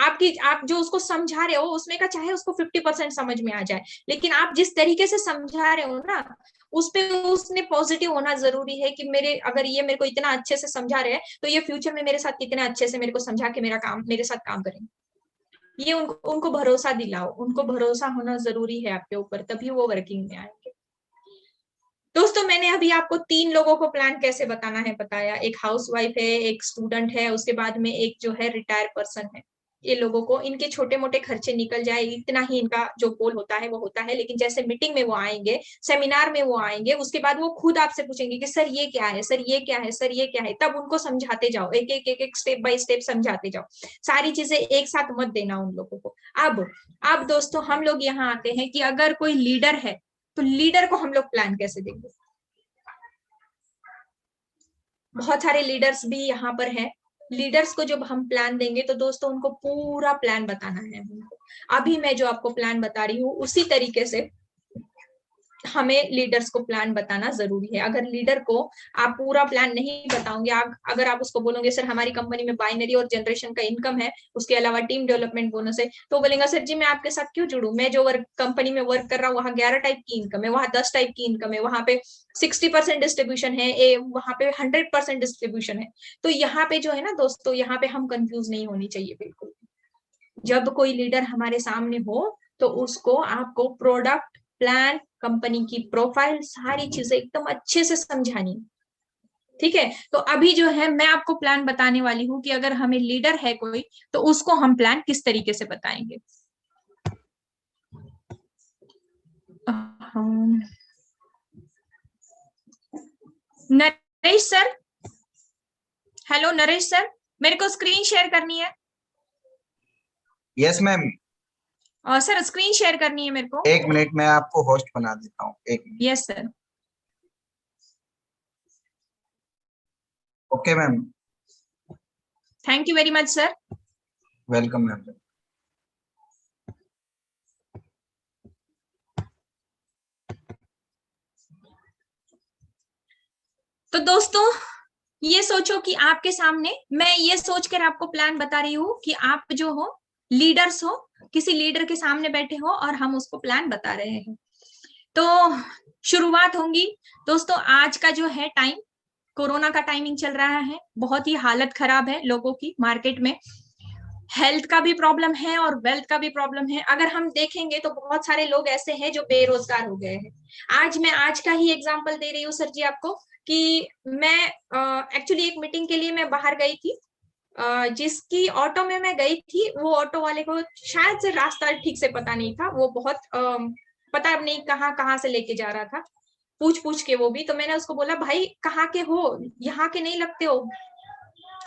आप जो उसको समझा रहे हो उसमें का चाहे उसको 50% समझ में आ जाए, लेकिन आप जिस तरीके से समझा रहे हो ना उस पे उसने पॉजिटिव होना जरूरी है कि मेरे अगर ये मेरे को इतना अच्छे से समझा रहे हैं तो ये फ्यूचर में मेरे साथ कितने अच्छे से मेरे को समझा के मेरे साथ काम करेंगे। ये उनको भरोसा दिलाओ, उनको भरोसा होना जरूरी है आपके ऊपर, तभी वो वर्किंग में आएंगे। दोस्तों मैंने अभी आपको 3 लोगों को प्लान कैसे बताना है बताया। एक हाउसवाइफ है, एक स्टूडेंट है, उसके बाद में एक जो है रिटायर पर्सन है। ये लोगों को इनके छोटे मोटे खर्चे निकल जाए इतना ही इनका जो गोल होता है वो होता है। लेकिन जैसे मीटिंग में वो आएंगे, सेमिनार में वो आएंगे, उसके बाद वो खुद आपसे पूछेंगे कि सर ये क्या है, सर ये क्या है, सर ये क्या है। तब उनको समझाते जाओ, एक एक एक एक स्टेप बाय स्टेप समझाते जाओ। सारी चीजें एक साथ मत देना उन लोगों को। अब दोस्तों हम लोग यहाँ आते हैं कि अगर कोई लीडर है तो लीडर को हम लोग प्लान कैसे देंगे। बहुत सारे लीडर्स भी यहाँ पर हैं। लीडर्स को जब हम प्लान देंगे तो दोस्तों उनको पूरा प्लान बताना है उनको। अभी मैं जो आपको प्लान बता रही हूँ उसी तरीके से हमें लीडर्स को प्लान बताना जरूरी है। अगर लीडर को आप पूरा प्लान नहीं बताओगे, अगर आप उसको बोलोगे सर हमारी कंपनी में बाइनरी और जनरेशन का इनकम है, उसके अलावा टीम डेवलपमेंट बोनस है, तो बोलेगा सर जी मैं आपके साथ क्यों जुड़ू, मैं जो कंपनी में वर्क कर रहा हूँ वहाँ 11 टाइप की इनकम है, वहाँ 10 टाइप की इनकम है, वहाँ पे 60% डिस्ट्रीब्यूशन है, वहाँ पे 100% डिस्ट्रीब्यूशन है। तो यहाँ पे जो है ना दोस्तों, यहाँ पे हम कंफ्यूज नहीं होनी चाहिए बिल्कुल। जब कोई लीडर हमारे सामने हो तो उसको आपको प्रोडक्ट, प्लान, कंपनी की प्रोफाइल, सारी चीजें एकदम अच्छे से समझानी। ठीक है, तो अभी जो है मैं आपको प्लान बताने वाली हूँ कि अगर हमें लीडर है कोई तो उसको हम प्लान किस तरीके से बताएंगे। Naresh sir, hello Naresh sir, मेरे को स्क्रीन शेयर करनी है। Yes ma'am. Sir screen share करनी है मेरे को। 1 मिनट में आपको होस्ट बना देता हूँ, 1 minute. Yes sir. Okay ma'am. Thank you very much sir. Welcome ma'am. तो दोस्तों ये सोचो कि आपके सामने मैं ये सोचकर आपको प्लान बता रही हूँ कि आप जो हो लीडर्स हो, किसी लीडर के सामने बैठे हो और हम उसको प्लान बता रहे हैं। तो शुरुआत होंगी दोस्तों। आज का जो है टाइम कोरोना का टाइमिंग चल रहा है, बहुत ही हालत खराब है लोगों की, मार्केट में हेल्थ का भी प्रॉब्लम है और वेल्थ का भी प्रॉब्लम है। अगर हम देखेंगे तो बहुत सारे लोग ऐसे हैं जो बेरोजगार हो गए हैं। मैं आज का ही एग्जांपल दे रही हूँ सर जी आपको कि मैं एक्चुअली एक मीटिंग के लिए मैं बाहर गई थी। जिसकी ऑटो में मैं गई थी वो ऑटो वाले को शायद से रास्ता ठीक से पता नहीं था, वो बहुत पता नहीं कहाँ से लेके जा रहा था, पूछ के वो भी। तो मैंने उसको बोला भाई कहाँ के हो, यहाँ के नहीं लगते हो,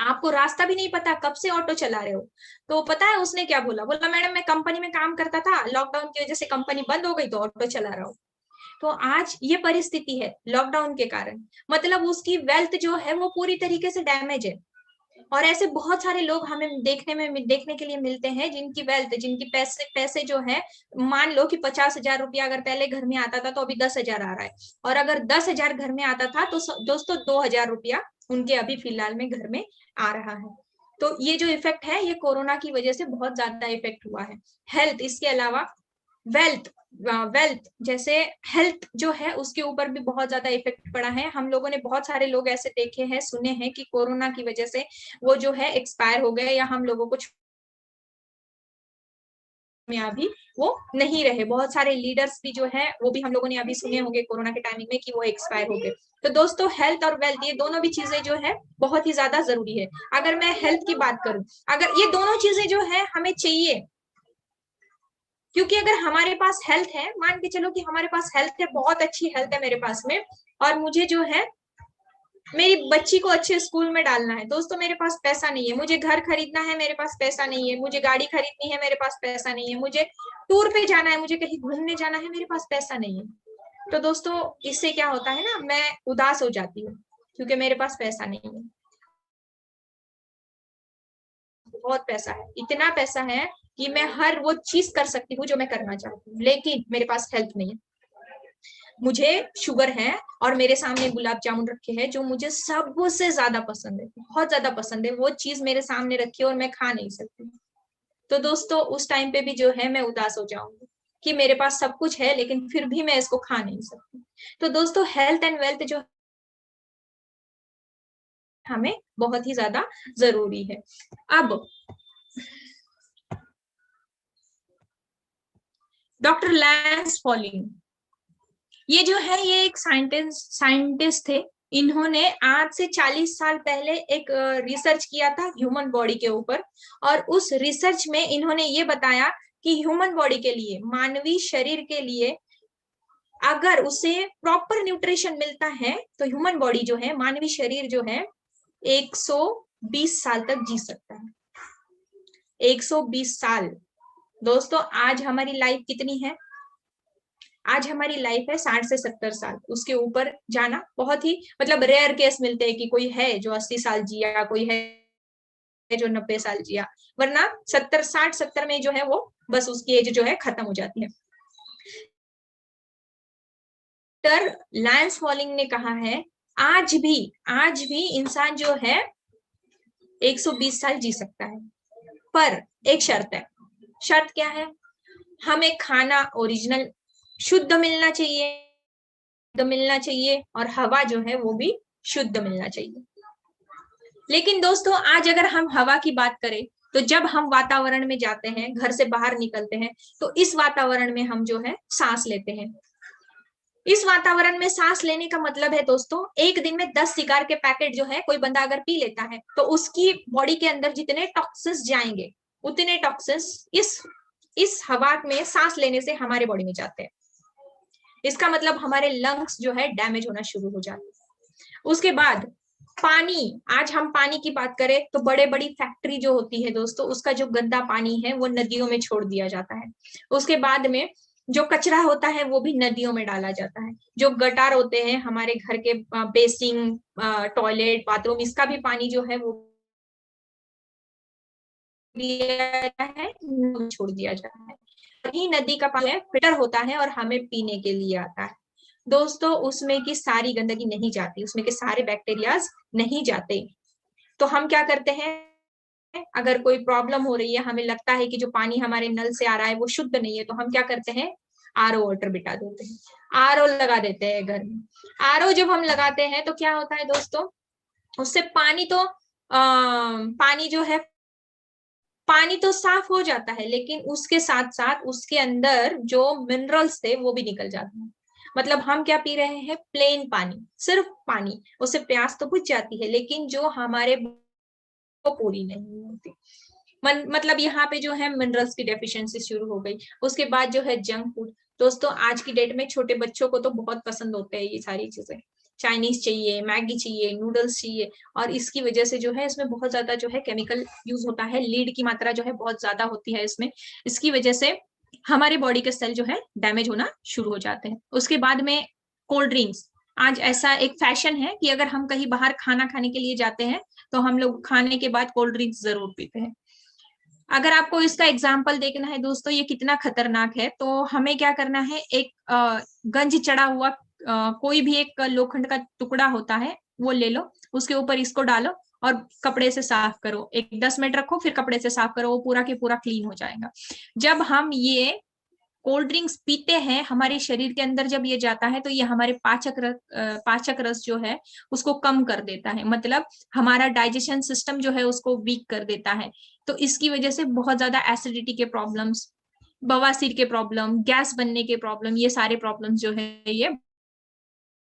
आपको रास्ता भी नहीं पता, कब से ऑटो चला रहे हो। तो पता है उसने क्या बोला मैडम मैं कंपनी में काम करता था, लॉकडाउन की वजह से कंपनी बंद हो गई तो ऑटो चला रहा हूँ। तो आज ये परिस्थिति है लॉकडाउन के कारण, मतलब उसकी वेल्थ जो है वो पूरी तरीके से डैमेज है। और ऐसे बहुत सारे लोग हमें देखने के लिए मिलते हैं जिनकी वेल्थ, जिनकी पैसे जो है, मान लो कि 50,000 रुपया अगर पहले घर में आता था तो अभी 10,000 आ रहा है, और अगर 10,000 घर में आता था तो दोस्तों 2,000 रुपया उनके अभी फिलहाल में घर में आ रहा है। तो ये जो इफेक्ट है ये कोरोना की वजह से बहुत ज्यादा इफेक्ट हुआ है। हेल्थ, इसके अलावा वेल्थ जैसे हेल्थ जो है उसके ऊपर भी बहुत ज्यादा इफेक्ट पड़ा है। हम लोगों ने बहुत सारे लोग ऐसे देखे हैं, सुने हैं कि कोरोना की वजह से वो जो है एक्सपायर हो गए या हम लोगों को में अभी वो नहीं रहे। बहुत सारे लीडर्स भी जो है वो भी हम लोगों ने अभी सुने होंगे कोरोना के टाइमिंग में कि वो एक्सपायर हो गए। तो दोस्तों हेल्थ और वेल्थ ये दोनों भी चीजें जो है बहुत ही ज्यादा जरूरी है। अगर मैं हेल्थ की बात करूं, अगर ये दोनों चीजें जो है हमें चाहिए, क्योंकि अगर हमारे पास हेल्थ है, मान के चलो कि हमारे पास हेल्थ है, बहुत अच्छी हेल्थ है मेरे पास में, और मुझे जो है मेरी बच्ची को अच्छे स्कूल में डालना है, दोस्तों मेरे पास पैसा नहीं है, मुझे घर खरीदना है, मेरे पास पैसा नहीं है, मुझे गाड़ी खरीदनी है, मेरे पास पैसा नहीं है, मुझे टूर पे जाना है, मुझे कहीं घूमने जाना है, मेरे पास पैसा नहीं है। तो दोस्तों इससे क्या होता है ना, मैं उदास हो जाती हूँ क्योंकि मेरे पास पैसा नहीं है। बहुत पैसा है, इतना पैसा है कि मैं हर वो चीज कर सकती हूँ जो मैं करना चाहती हूँ, लेकिन मेरे पास हेल्थ नहीं है। मुझे शुगर है और मेरे सामने गुलाब जामुन रखे हैं जो मुझे सबसे ज्यादा पसंद है, बहुत ज्यादा पसंद है, वो चीज मेरे सामने रखी है और मैं खा नहीं सकती। तो दोस्तों उस टाइम पे भी जो है मैं उदास हो जाऊंगी कि मेरे पास सब कुछ है लेकिन फिर भी मैं इसको खा नहीं सकती। तो दोस्तों हेल्थ एंड वेल्थ जो हमें बहुत ही ज्यादा जरूरी है। अब डॉक्टर लैंस पॉलिंग, ये जो है ये एक साइंटिस्ट थे। इन्होंने आज से 40 साल पहले एक रिसर्च किया था ह्यूमन बॉडी के ऊपर, और उस रिसर्च में इन्होंने ये बताया कि ह्यूमन बॉडी के लिए, मानवीय शरीर के लिए, अगर उसे प्रॉपर न्यूट्रिशन मिलता है तो ह्यूमन बॉडी जो है, मानवीय शरीर जो है 120 साल तक जी सकता है। 120 साल। दोस्तों आज हमारी लाइफ कितनी है? आज हमारी लाइफ है 60 से 70 साल, उसके ऊपर जाना बहुत ही मतलब रेयर केस मिलते हैं कि कोई है जो 80 साल जिया, कोई है जो 90 साल जिया, वरना 70 60 70 में जो है वो बस उसकी एज जो है खत्म हो जाती है। डॉक्टर लैंस पॉलिंग ने कहा है आज भी इंसान जो है 120 साल जी सकता है, पर एक शर्त है। शर्त क्या है? हमें खाना ओरिजिनल शुद्ध मिलना चाहिए और हवा जो है वो भी शुद्ध मिलना चाहिए। लेकिन दोस्तों आज अगर हम हवा की बात करें तो जब हम वातावरण में जाते हैं, घर से बाहर निकलते हैं, तो इस वातावरण में हम जो है सांस लेते हैं। इस वातावरण में सांस लेने का मतलब है दोस्तों, एक दिन में 10 सिगार के पैकेट जो है कोई बंदा अगर पी लेता है तो उसकी बॉडी के अंदर जितने टॉक्सिन्स जाएंगे उतने टॉक्सिन्स इस हवा में सांस लेने से हमारे बॉडी में जाते हैं। इसका मतलब हमारे लंग्स जो है डैमेज होना शुरू हो जाते हैं। उसके बाद पानी, आज हम पानी की बात करें तो बड़े बड़ी फैक्ट्री जो होती है दोस्तों, उसका जो गंदा पानी है वो नदियों में छोड़ दिया जाता है। उसके बाद में जो कचरा होता है वो भी नदियों में डाला जाता है। जो गटार होते हैं हमारे घर के बेसिंग, टॉयलेट, बाथरूम, इसका भी पानी जो है वो छोड़ दिया जाता है। वही नदी का पानी फिल्टर होता है और हमें पीने के लिए आता है। दोस्तों उसमें की सारी गंदगी नहीं जाती, उसमें के सारे बैक्टीरियाज नहीं जाते। तो हम क्या करते हैं, अगर कोई प्रॉब्लम हो रही है, हमें लगता है कि जो पानी हमारे नल से आ रहा है वो शुद्ध नहीं है, तो हम क्या करते हैं, आरओ वाटर बिठा देते हैं, आरओ लगा देते हैं घर में। आरओ जब हम लगाते हैं तो क्या होता है दोस्तों, उससे पानी तो पानी तो साफ हो जाता है, लेकिन उसके साथ साथ उसके अंदर जो मिनरल्स थे वो भी निकल जाते हैं। मतलब हम क्या पी रहे हैं, प्लेन पानी, सिर्फ पानी, उससे प्यास तो बुझ जाती है लेकिन जो हमारे को पूरी नहीं होती। मतलब यहाँ पे जो है मिनरल्स की डेफिशिएंसी शुरू हो गई। उसके बाद जो है जंक फूड। दोस्तों आज की डेट में छोटे बच्चों को तो बहुत पसंद होते हैं ये सारी चीजें, चाइनीज चाहिए, मैगी चाहिए, नूडल्स चाहिए, और इसकी वजह से जो है इसमें बहुत ज्यादा जो है केमिकल यूज होता है, लीड की मात्रा जो है बहुत ज्यादा होती है इसमें। इसकी वजह से हमारे बॉडी के सेल जो है डैमेज होना शुरू हो जाते हैं। उसके बाद में कोल्ड ड्रिंक्स, आज ऐसा एक फैशन है कि अगर हम कहीं बाहर खाना खाने के लिए जाते हैं तो हम लोग खाने के बाद कोल्ड ड्रिंक्स जरूर पीते हैं। अगर आपको इसका एग्जाम्पल देखना है दोस्तों ये कितना खतरनाक है, तो हमें क्या करना है, एक गंज चढ़ा हुआ कोई भी एक लोखंड का टुकड़ा होता है वो ले लो, उसके ऊपर इसको डालो और कपड़े से साफ करो, एक 10 मिनट रखो, फिर कपड़े से साफ करो, वो पूरा के पूरा क्लीन हो जाएगा। जब हम ये कोल्ड ड्रिंक्स पीते हैं, हमारे शरीर के अंदर जब ये जाता है तो ये हमारे पाचक रस जो है उसको कम कर देता है, मतलब हमारा डाइजेशन सिस्टम जो है उसको वीक कर देता है। तो इसकी वजह से बहुत ज्यादा एसिडिटी के प्रॉब्लम्स, बवासीर के प्रॉब्लम, गैस बनने के प्रॉब्लम, ये सारे प्रॉब्लम्स जो है ये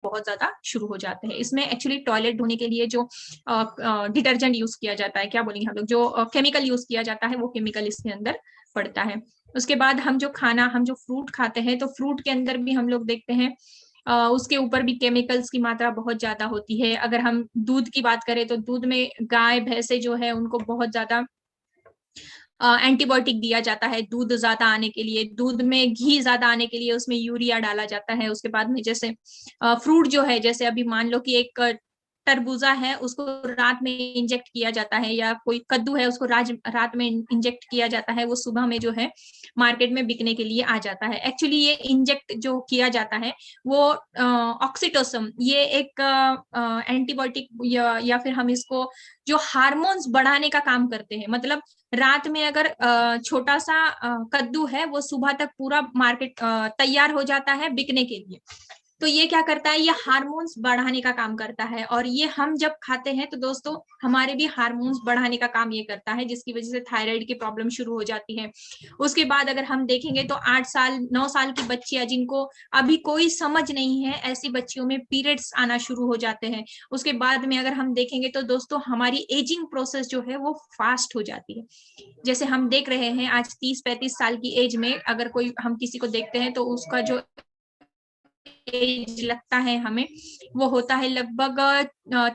बहुत ज्यादा शुरू हो जाते हैं। इसमें एक्चुअली टॉयलेट धोने के लिए जो डिटर्जेंट यूज किया जाता है, क्या बोलेंगे हम लोग, जो केमिकल यूज किया जाता है वो केमिकल इसके अंदर पड़ता है। उसके बाद हम जो फ्रूट खाते हैं तो फ्रूट के अंदर भी हम लोग देखते हैं उसके ऊपर भी केमिकल्स की मात्रा बहुत ज्यादा होती है। अगर हम दूध की बात करें तो दूध में गाय भैंसे जो है उनको बहुत ज्यादा एंटीबायोटिक दिया जाता है दूध ज्यादा आने के लिए, दूध में घी ज्यादा आने के लिए उसमें यूरिया डाला जाता है। उसके बाद में जैसे फ्रूट जो है, जैसे अभी मान लो कि एक तरबूजा है उसको रात में इंजेक्ट किया जाता है, या कोई कद्दू है उसको रात में इंजेक्ट किया जाता है, वो सुबह में जो है मार्केट में बिकने के लिए आ जाता है। एक्चुअली ये इंजेक्ट जो किया जाता है वो ऑक्सीटोसिन, ये एक एंटीबायोटिक या फिर हम इसको जो हार्मोन्स बढ़ाने का काम करते हैं। मतलब रात में अगर छोटा सा कद्दू है वो सुबह तक पूरा मार्केट तैयार हो जाता है बिकने के लिए, तो ये क्या करता है, ये हार्मोन्स बढ़ाने का काम करता है। और ये हम जब खाते हैं तो दोस्तों हमारे भी हार्मोन्स बढ़ाने का काम ये करता है, जिसकी वजह से थायराइड की प्रॉब्लम शुरू हो जाती है। उसके बाद अगर हम देखेंगे तो 8 साल 9 साल की बच्चियां जिनको अभी कोई समझ नहीं है, ऐसी बच्चियों में पीरियड्स आना शुरू हो जाते हैं। उसके बाद में अगर हम देखेंगे तो दोस्तों हमारी एजिंग प्रोसेस जो है वो फास्ट हो जाती है। जैसे हम देख रहे हैं आज 30-35 साल की एज में अगर कोई हम किसी को देखते हैं तो उसका जो एज लगता है हमें वो होता है लगभग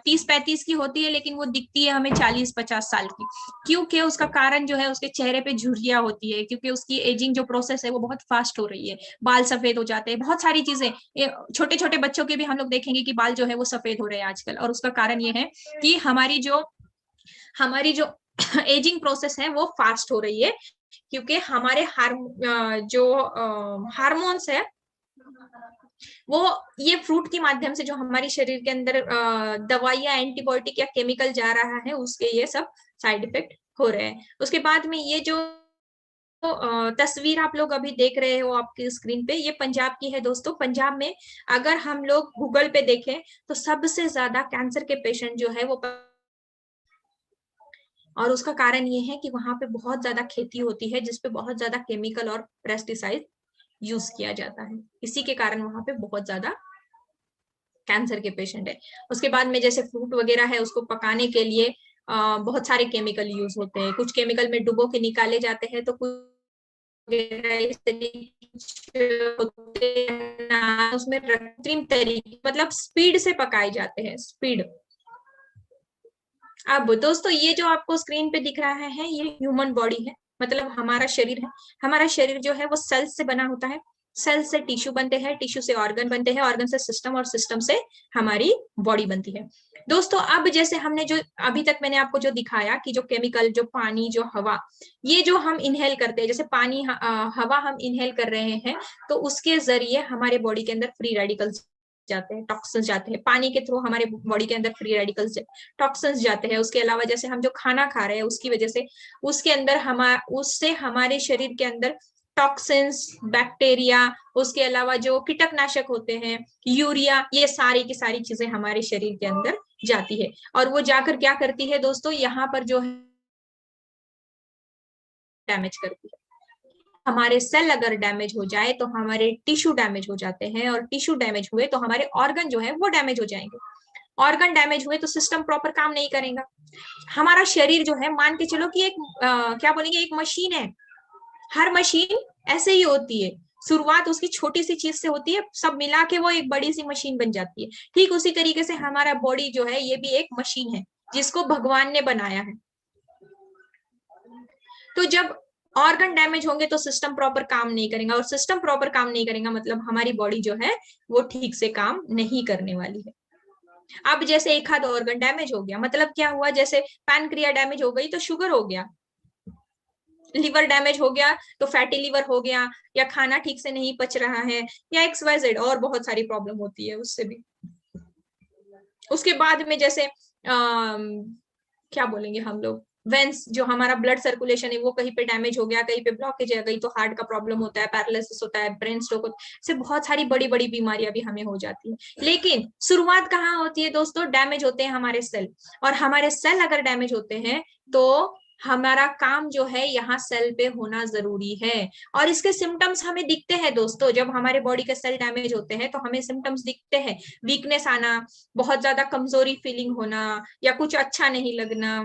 30-35 की होती है, लेकिन वो दिखती है हमें 40-50 साल की। क्योंकि उसका कारण जो है उसके चेहरे पे झुर्रियां होती है, क्योंकि उसकी एजिंग जो प्रोसेस है वो बहुत फास्ट हो रही है। बाल सफेद हो जाते हैं, बहुत सारी चीजें, छोटे छोटे बच्चों के भी हम लोग देखेंगे कि बाल जो है वो सफेद हो रहे हैं आजकल। और उसका कारण ये है कि हमारी जो एजिंग प्रोसेस है वो फास्ट हो रही है, क्योंकि हमारे जो हार्मोन्स है वो ये फ्रूट के माध्यम से जो हमारे शरीर के अंदर दवाइयां एंटीबायोटिक या केमिकल जा रहा है उसके ये सब साइड इफेक्ट हो रहे हैं। उसके बाद में ये जो तस्वीर आप लोग अभी देख रहे हो आपकी स्क्रीन पे, ये पंजाब की है दोस्तों। पंजाब में अगर हम लोग गूगल पे देखें तो सबसे ज्यादा कैंसर के पेशेंट जो है वो, और उसका कारण ये है कि वहां पे बहुत ज्यादा खेती होती है जिसपे बहुत ज्यादा केमिकल और पेस्टिसाइड यूज किया जाता है, इसी के कारण वहां पे बहुत ज्यादा कैंसर के पेशेंट है। उसके बाद में जैसे फ्रूट वगैरह है उसको पकाने के लिए बहुत सारे केमिकल यूज होते हैं, कुछ केमिकल में डुबो के निकाले जाते हैं तो कुछ उसमें कृत्रिम तरीके मतलब स्पीड से पकाए जाते हैं, स्पीड। अब दोस्तों ये जो आपको स्क्रीन पे दिख रहा है ये ह्यूमन बॉडी है, मतलब हमारा शरीर है। हमारा शरीर जो है वो सेल्स से बना होता है, सेल से टिश्यू बनते हैं, टिश्यू से ऑर्गन बनते हैं, ऑर्गन से सिस्टम, और सिस्टम से हमारी बॉडी बनती है। दोस्तों अब जैसे हमने जो अभी तक मैंने आपको जो दिखाया कि जो केमिकल, जो पानी, जो हवा, ये जो हम इनहेल करते हैं, जैसे पानी हवा हम इनहेल कर रहे हैं तो उसके जरिए हमारे बॉडी के अंदर फ्री रेडिकल्स जाते हैं, टॉक्सिन्स जाते हैं। पानी के थ्रू हमारे बॉडी के अंदर फ्री रेडिकल्स, टॉक्सिन्स जाते हैं। उसके अलावा जैसे हम जो खाना खा रहे हैं उसकी वजह से उसके अंदर उससे हमारे शरीर के अंदर टॉक्सिन्स, बैक्टीरिया, उसके अलावा जो कीटनाशक होते हैं, यूरिया, ये सारी की सारी चीजें हमारे शरीर के अंदर जाती है। और वो जाकर क्या करती है दोस्तों, यहाँ पर जो है डैमेज करती है। हमारे सेल अगर डैमेज हो जाए तो हमारे टिश्यू डैमेज हो जाते हैं, और टिश्यू डैमेज हुए तो हमारे ऑर्गन जो है वो डैमेज हो जाएंगे। ऑर्गन डैमेज हुए तो सिस्टम प्रॉपर काम नहीं करेगा। हमारा शरीर जो है, मान के चलो कि एक क्या बोलेंगे, एक मशीन है। हर मशीन ऐसे ही होती है, शुरुआत उसकी छोटी सी चीज से होती है, सब मिला के वो एक बड़ी सी मशीन बन जाती है। ठीक उसी तरीके से हमारा बॉडी जो है ये भी एक मशीन है जिसको भगवान ने बनाया है। तो जब ऑर्गन डैमेज होंगे तो सिस्टम प्रॉपर काम नहीं करेगा, और सिस्टम प्रॉपर काम नहीं करेगा मतलब हमारी बॉडी जो है वो ठीक से काम नहीं करने वाली है। अब जैसे एक हाथ ऑर्गन डैमेज हो गया मतलब क्या हुआ, जैसे पैनक्रिया डैमेज हो गई तो शुगर हो गया, लिवर डैमेज हो गया तो फैटी लिवर हो गया, या खाना ठीक से नहीं पच रहा है, या XYZ, और बहुत सारी प्रॉब्लम होती है उससे भी। उसके बाद में जैसे क्या बोलेंगे हम लोग, वेंस, जो हमारा ब्लड सर्कुलेशन है वो कहीं पे डैमेज हो गया, कहीं पे ब्लॉकेज है, कहीं तो हार्ट का प्रॉब्लम होता है, पैरालिसिस होता है, ब्रेन स्ट्रोक होता है, से बहुत सारी बड़ी बड़ी बीमारियां भी हमें हो जाती है। लेकिन शुरुआत कहाँ होती है दोस्तों, डैमेज होते हैं हमारे सेल, और हमारे सेल अगर डैमेज होते हैं तो हमारा काम जो है यहाँ सेल पे होना जरूरी है। और इसके सिम्टम्स हमें दिखते हैं दोस्तों, जब हमारे बॉडी के सेल डैमेज होते हैं तो हमें सिम्टम्स दिखते हैं, वीकनेस आना, बहुत ज्यादा कमजोरी फीलिंग होना, या कुछ अच्छा नहीं लगना,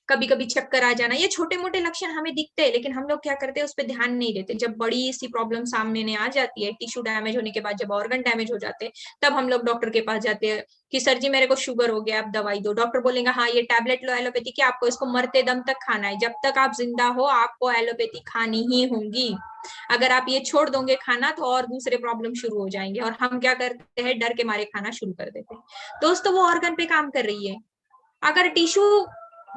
कभी कभी चक्कर आ जाना, ये छोटे मोटे लक्षण हमें दिखते हैं, लेकिन हम लोग क्या करते हैं, उस पर ध्यान नहीं देते। जब बड़ी सी प्रॉब्लम सामने आ जाती है, टिश्यू डैमेज होने के बाद जब ऑर्गन डैमेज हो जाते हैं, तब हम लोग डॉक्टर के पास जाते हैं कि सर जी मेरे को शुगर हो गया, आप दवाई दो। डॉक्टर बोलेंगे हाँ ये टैबलेट लो एलोपैथी की, आपको इसको मरते दम तक खाना है, जब तक आप जिंदा हो आपको एलोपैथी खानी ही होगी। अगर आप ये छोड़ दोगे खाना तो और दूसरे प्रॉब्लम शुरू हो जाएंगे, और हम क्या करते हैं, डर के मारे खाना शुरू कर देते हैं। दोस्तों वो ऑर्गन पे काम कर रही है। अगर टिश्यू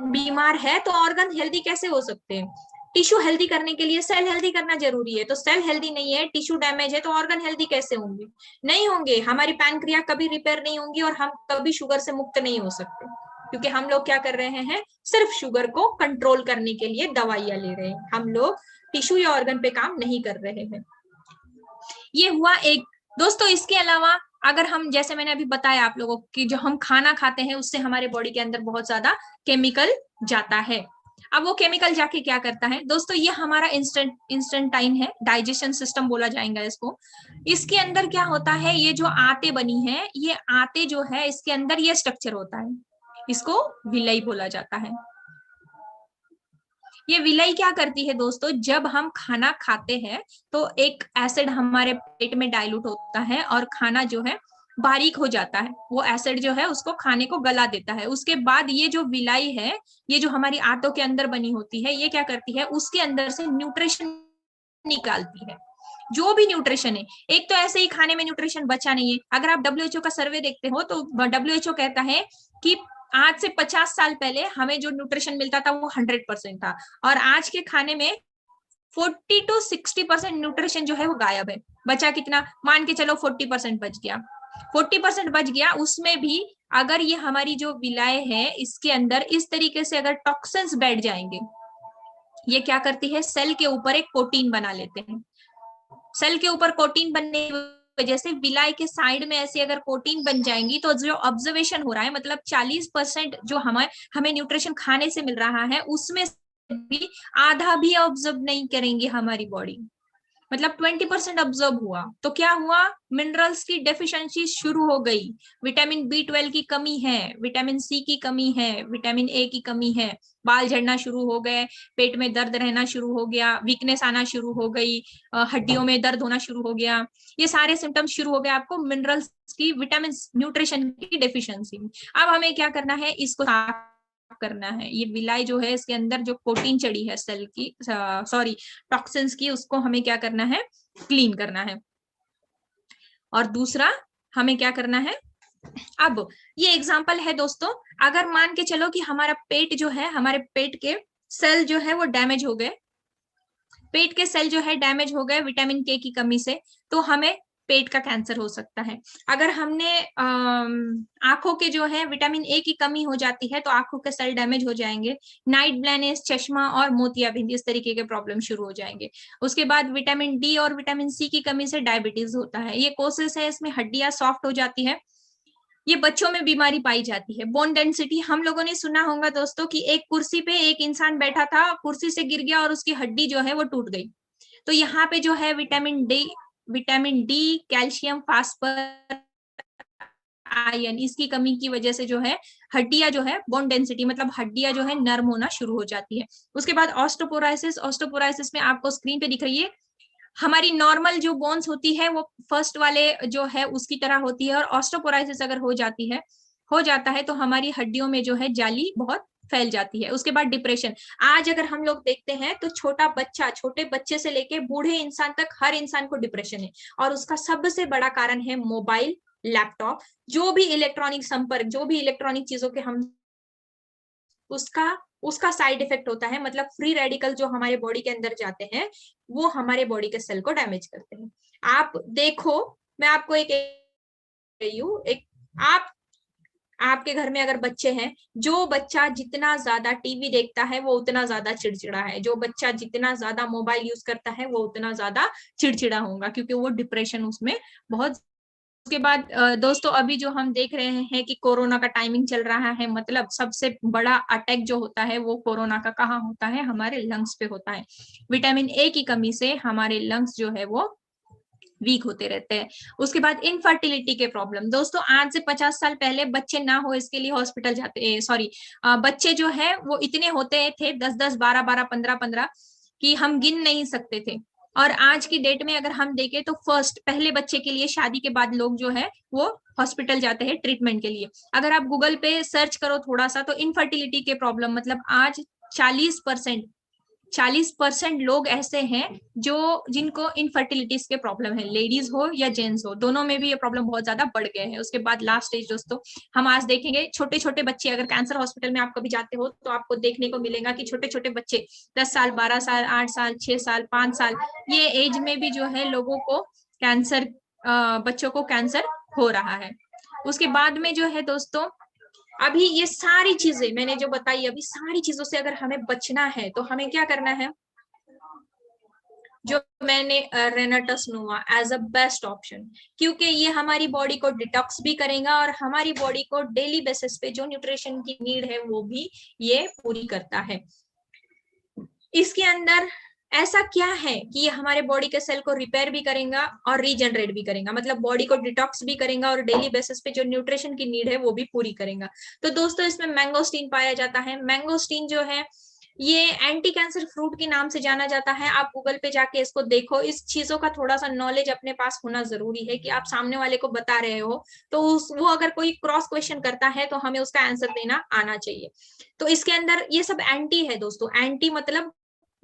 बीमार है तो ऑर्गन हेल्दी कैसे हो सकते हैं? टिश्यू हेल्दी करने के लिए सेल हेल्दी करना जरूरी है, तो सेल हेल्दी नहीं है, टिश्यू डैमेज है, तो ऑर्गन हेल्दी कैसे होंगे? नहीं होंगे। हमारी पैनक्रिया कभी रिपेयर नहीं होंगी और हम कभी शुगर से मुक्त नहीं हो सकते, क्योंकि हम लोग क्या कर रहे हैं, सिर्फ शुगर को कंट्रोल करने के लिए दवाइयां ले रहे हैं, हम लोग टिश्यू या ऑर्गन पे काम नहीं कर रहे हैं। ये हुआ एक। दोस्तों इसके अलावा अगर हम, जैसे मैंने अभी बताया आप लोगों की, जो हम खाना खाते हैं उससे हमारे बॉडी के अंदर बहुत ज्यादा केमिकल जाता है। अब वो केमिकल जाके क्या करता है दोस्तों, ये हमारा इंस्टेंटाइन है, डाइजेशन सिस्टम बोला जाएगा इसको। इसके अंदर क्या होता है, ये जो आते बनी है, ये आते जो है इसके अंदर ये स्ट्रक्चर होता है, इसको विलई बोला जाता है। ये विलई क्या करती है दोस्तों, जब हम खाना खाते हैं तो एक एसिड हमारे पेट में डाइल्यूट होता है और खाना जो है बारीक हो जाता है, वो एसिड जो है उसको खाने को गला देता है। उसके बाद ये जो विलाई है, ये जो हमारी आंतों के अंदर बनी होती है, ये क्या करती है, उसके अंदर से न्यूट्रिशन निकालती है, जो भी न्यूट्रिशन है। एक तो ऐसे ही खाने में न्यूट्रिशन बचा नहीं है। अगर आप WHO का सर्वे देखते हो तो WHO कहता है कि आज से 50 साल पहले हमें जो न्यूट्रिशन मिलता था वो 100% था, और आज के खाने में 40 to 60% न्यूट्रिशन जो है वो गायब है। बचा कितना, मान के चलो 40% बच गया, 40% बच गया। उसमें भी अगर ये हमारी जो विलाय है इसके अंदर इस तरीके से अगर टॉक्सिन्स बैठ जाएंगे, ये क्या करती है, सेल के ऊपर एक कोटीन बना लेते हैं। सेल के ऊपर कोटीन बनने की वजह से विलाय के साइड में ऐसी अगर कोटीन बन जाएंगी, तो जो ऑब्जर्वेशन हो रहा है, मतलब 40% जो हमें न्यूट्रिशन खाने से मिल रहा है, उसमें भी आधा भी ऑब्जर्व नहीं करेंगे हमारी बॉडी, मतलब 20% ऑब्जर्व हुआ। तो क्या हुआ, मिनरल्स की डेफिशिएंसी शुरू हो गई, विटामिन B12 की कमी है, विटामिन C की कमी है, विटामिन A की कमी है, बाल झड़ना शुरू हो गए, पेट में दर्द रहना शुरू हो गया, वीकनेस आना शुरू हो गई, हड्डियों में दर्द होना शुरू हो गया, ये सारे सिम्टम्स शुरू हो गए आपको मिनरल्स की, विटामिन न्यूट्रिशन की डेफिशिएंसी। अब हमें क्या करना है, इसको साफ करना है। ये विलाई जो है इसके अंदर जो प्रोटीन चढ़ी है सेल की, सॉरी टॉक्सिन्स की, उसको हमें क्या करना है, क्लीन करना है। और दूसरा हमें क्या करना है, अब ये एग्जांपल है दोस्तों, अगर मान के चलो कि हमारा पेट जो है, हमारे पेट के सेल जो है वो डैमेज हो गए, पेट के सेल जो है डैमेज हो गए विटामिन K की कमी से, तो हमें पेट का कैंसर हो सकता है। अगर हमने आंखों के जो है विटामिन A की कमी हो जाती है तो आंखों के सेल डैमेज हो जाएंगे, नाइट ब्लाइंडनेस, चश्मा और मोतियाबिंद, इस तरीके के प्रॉब्लम शुरू हो जाएंगे। उसके बाद विटामिन D और विटामिन C की कमी से डायबिटीज होता है, ये कोशिश है, इसमें हड्डियां सॉफ्ट हो जाती है, ये बच्चों में बीमारी पाई जाती है। बोन डेंसिटी, हम लोगों ने सुना होगा दोस्तों कि एक कुर्सी पे एक इंसान बैठा था, कुर्सी से गिर गया और उसकी हड्डी जो है वो टूट गई। तो यहाँ पे जो है vitamin D, calcium, phosphorus, iron, इसकी कमी की वजह से जो है हड्डियां जो है, बोन डेंसिटी मतलब हड्डियां जो है नर्म होना शुरू हो जाती है। उसके बाद ऑस्टोपोराइसिस में आपको स्क्रीन पे दिख रही है, हमारी नॉर्मल जो बोन्स होती है वो फर्स्ट वाले जो है उसकी तरह होती है, और ऑस्टोपोराइसिस अगर हो जाता है तो हमारी हड्डियों में जो है जाली बहुत फैल जाती है। उसके बाद डिप्रेशन, आज अगर हम लोग देखते हैं तो छोटे बच्चे से लेके बूढ़े इंसान तक हर इंसान को डिप्रेशन है, और उसका सबसे बड़ा कारण है मोबाइल, लैपटॉप, जो भी इलेक्ट्रॉनिक संपर्क, जो भी इलेक्ट्रॉनिक चीजों के हम उसका साइड इफेक्ट होता है, मतलब फ्री रेडिकल जो हमारे बॉडी के अंदर जाते हैं वो हमारे बॉडी के सेल को डैमेज करते हैं। आप देखो, मैं आपको एक आप आपके घर में अगर बच्चे हैं, जो बच्चा जितना ज्यादा टीवी देखता है वो उतना ज्यादा चिड़चिड़ा है, जो बच्चा जितना ज्यादा मोबाइल यूज करता है वो उतना ज्यादा चिड़चिड़ा होगा, क्योंकि वो डिप्रेशन उसमें बहुत। उसके बाद दोस्तों अभी जो हम देख रहे हैं कि कोरोना का टाइमिंग चल रहा है, मतलब सबसे बड़ा अटैक जो होता है वो कोरोना का कहाँ होता है, हमारे लंग्स पे होता है। विटामिन A की कमी से हमारे लंग्स जो है वो वीक होते रहते हैं। उसके बाद इनफर्टिलिटी के प्रॉब्लम, दोस्तों आज से 50 साल पहले बच्चे ना हो इसके लिए हॉस्पिटल जाते, सॉरी बच्चे जो है वो इतने होते थे 10-10, 12-12, 15-15 कि हम गिन नहीं सकते थे। और आज की डेट में अगर हम देखें तो पहले बच्चे के लिए शादी के बाद लोग जो है वो हॉस्पिटल जाते हैं ट्रीटमेंट के लिए। अगर आप गूगल पे सर्च करो थोड़ा सा तो इनफर्टिलिटी के प्रॉब्लम, मतलब आज 40% लोग ऐसे हैं जो जिनको इनफर्टिलिटीज के प्रॉब्लम है, लेडीज हो या जेंट्स हो, दोनों में भी ये प्रॉब्लम बहुत ज्यादा बढ़ गए हैं। उसके बाद लास्ट स्टेज दोस्तों हम आज देखेंगे छोटे छोटे बच्चे, अगर कैंसर हॉस्पिटल में आप कभी जाते हो तो आपको देखने को मिलेगा कि छोटे छोटे बच्चे 10 साल, 12 साल, 8 साल, 6 साल, 5 साल, ये एज में भी जो है लोगों को कैंसर, बच्चों को कैंसर हो रहा है। उसके बाद में जो है दोस्तों, अभी ये सारी चीजें मैंने जो बताई, अभी सारी चीजों से अगर हमें बचना है तो हमें क्या करना है, जो मैंने रेनाटस नोवा एज अ बेस्ट ऑप्शन, क्योंकि ये हमारी बॉडी को डिटॉक्स भी करेगा और हमारी बॉडी को डेली बेसिस पे जो न्यूट्रिशन की नीड है वो भी ये पूरी करता है। इसके अंदर ऐसा क्या है कि ये हमारे बॉडी के सेल को रिपेयर भी करेगा और रीजनरेट भी करेगा, मतलब बॉडी को डिटॉक्स भी करेगा और डेली बेसिस पे जो न्यूट्रिशन की नीड है वो भी पूरी करेगा। तो दोस्तों इसमें मैंगोस्टीन पाया जाता है। मैंगोस्टीन जो है ये एंटी कैंसर फ्रूट के नाम से जाना जाता है। आप गूगल पे जाके इसको देखो, इस चीजों का थोड़ा सा नॉलेज अपने पास होना जरूरी है कि आप सामने वाले को बता रहे हो तो वो अगर कोई क्रॉस क्वेश्चन करता है तो हमें उसका आंसर देना आना चाहिए। तो इसके अंदर ये सब एंटी है दोस्तों, एंटी मतलब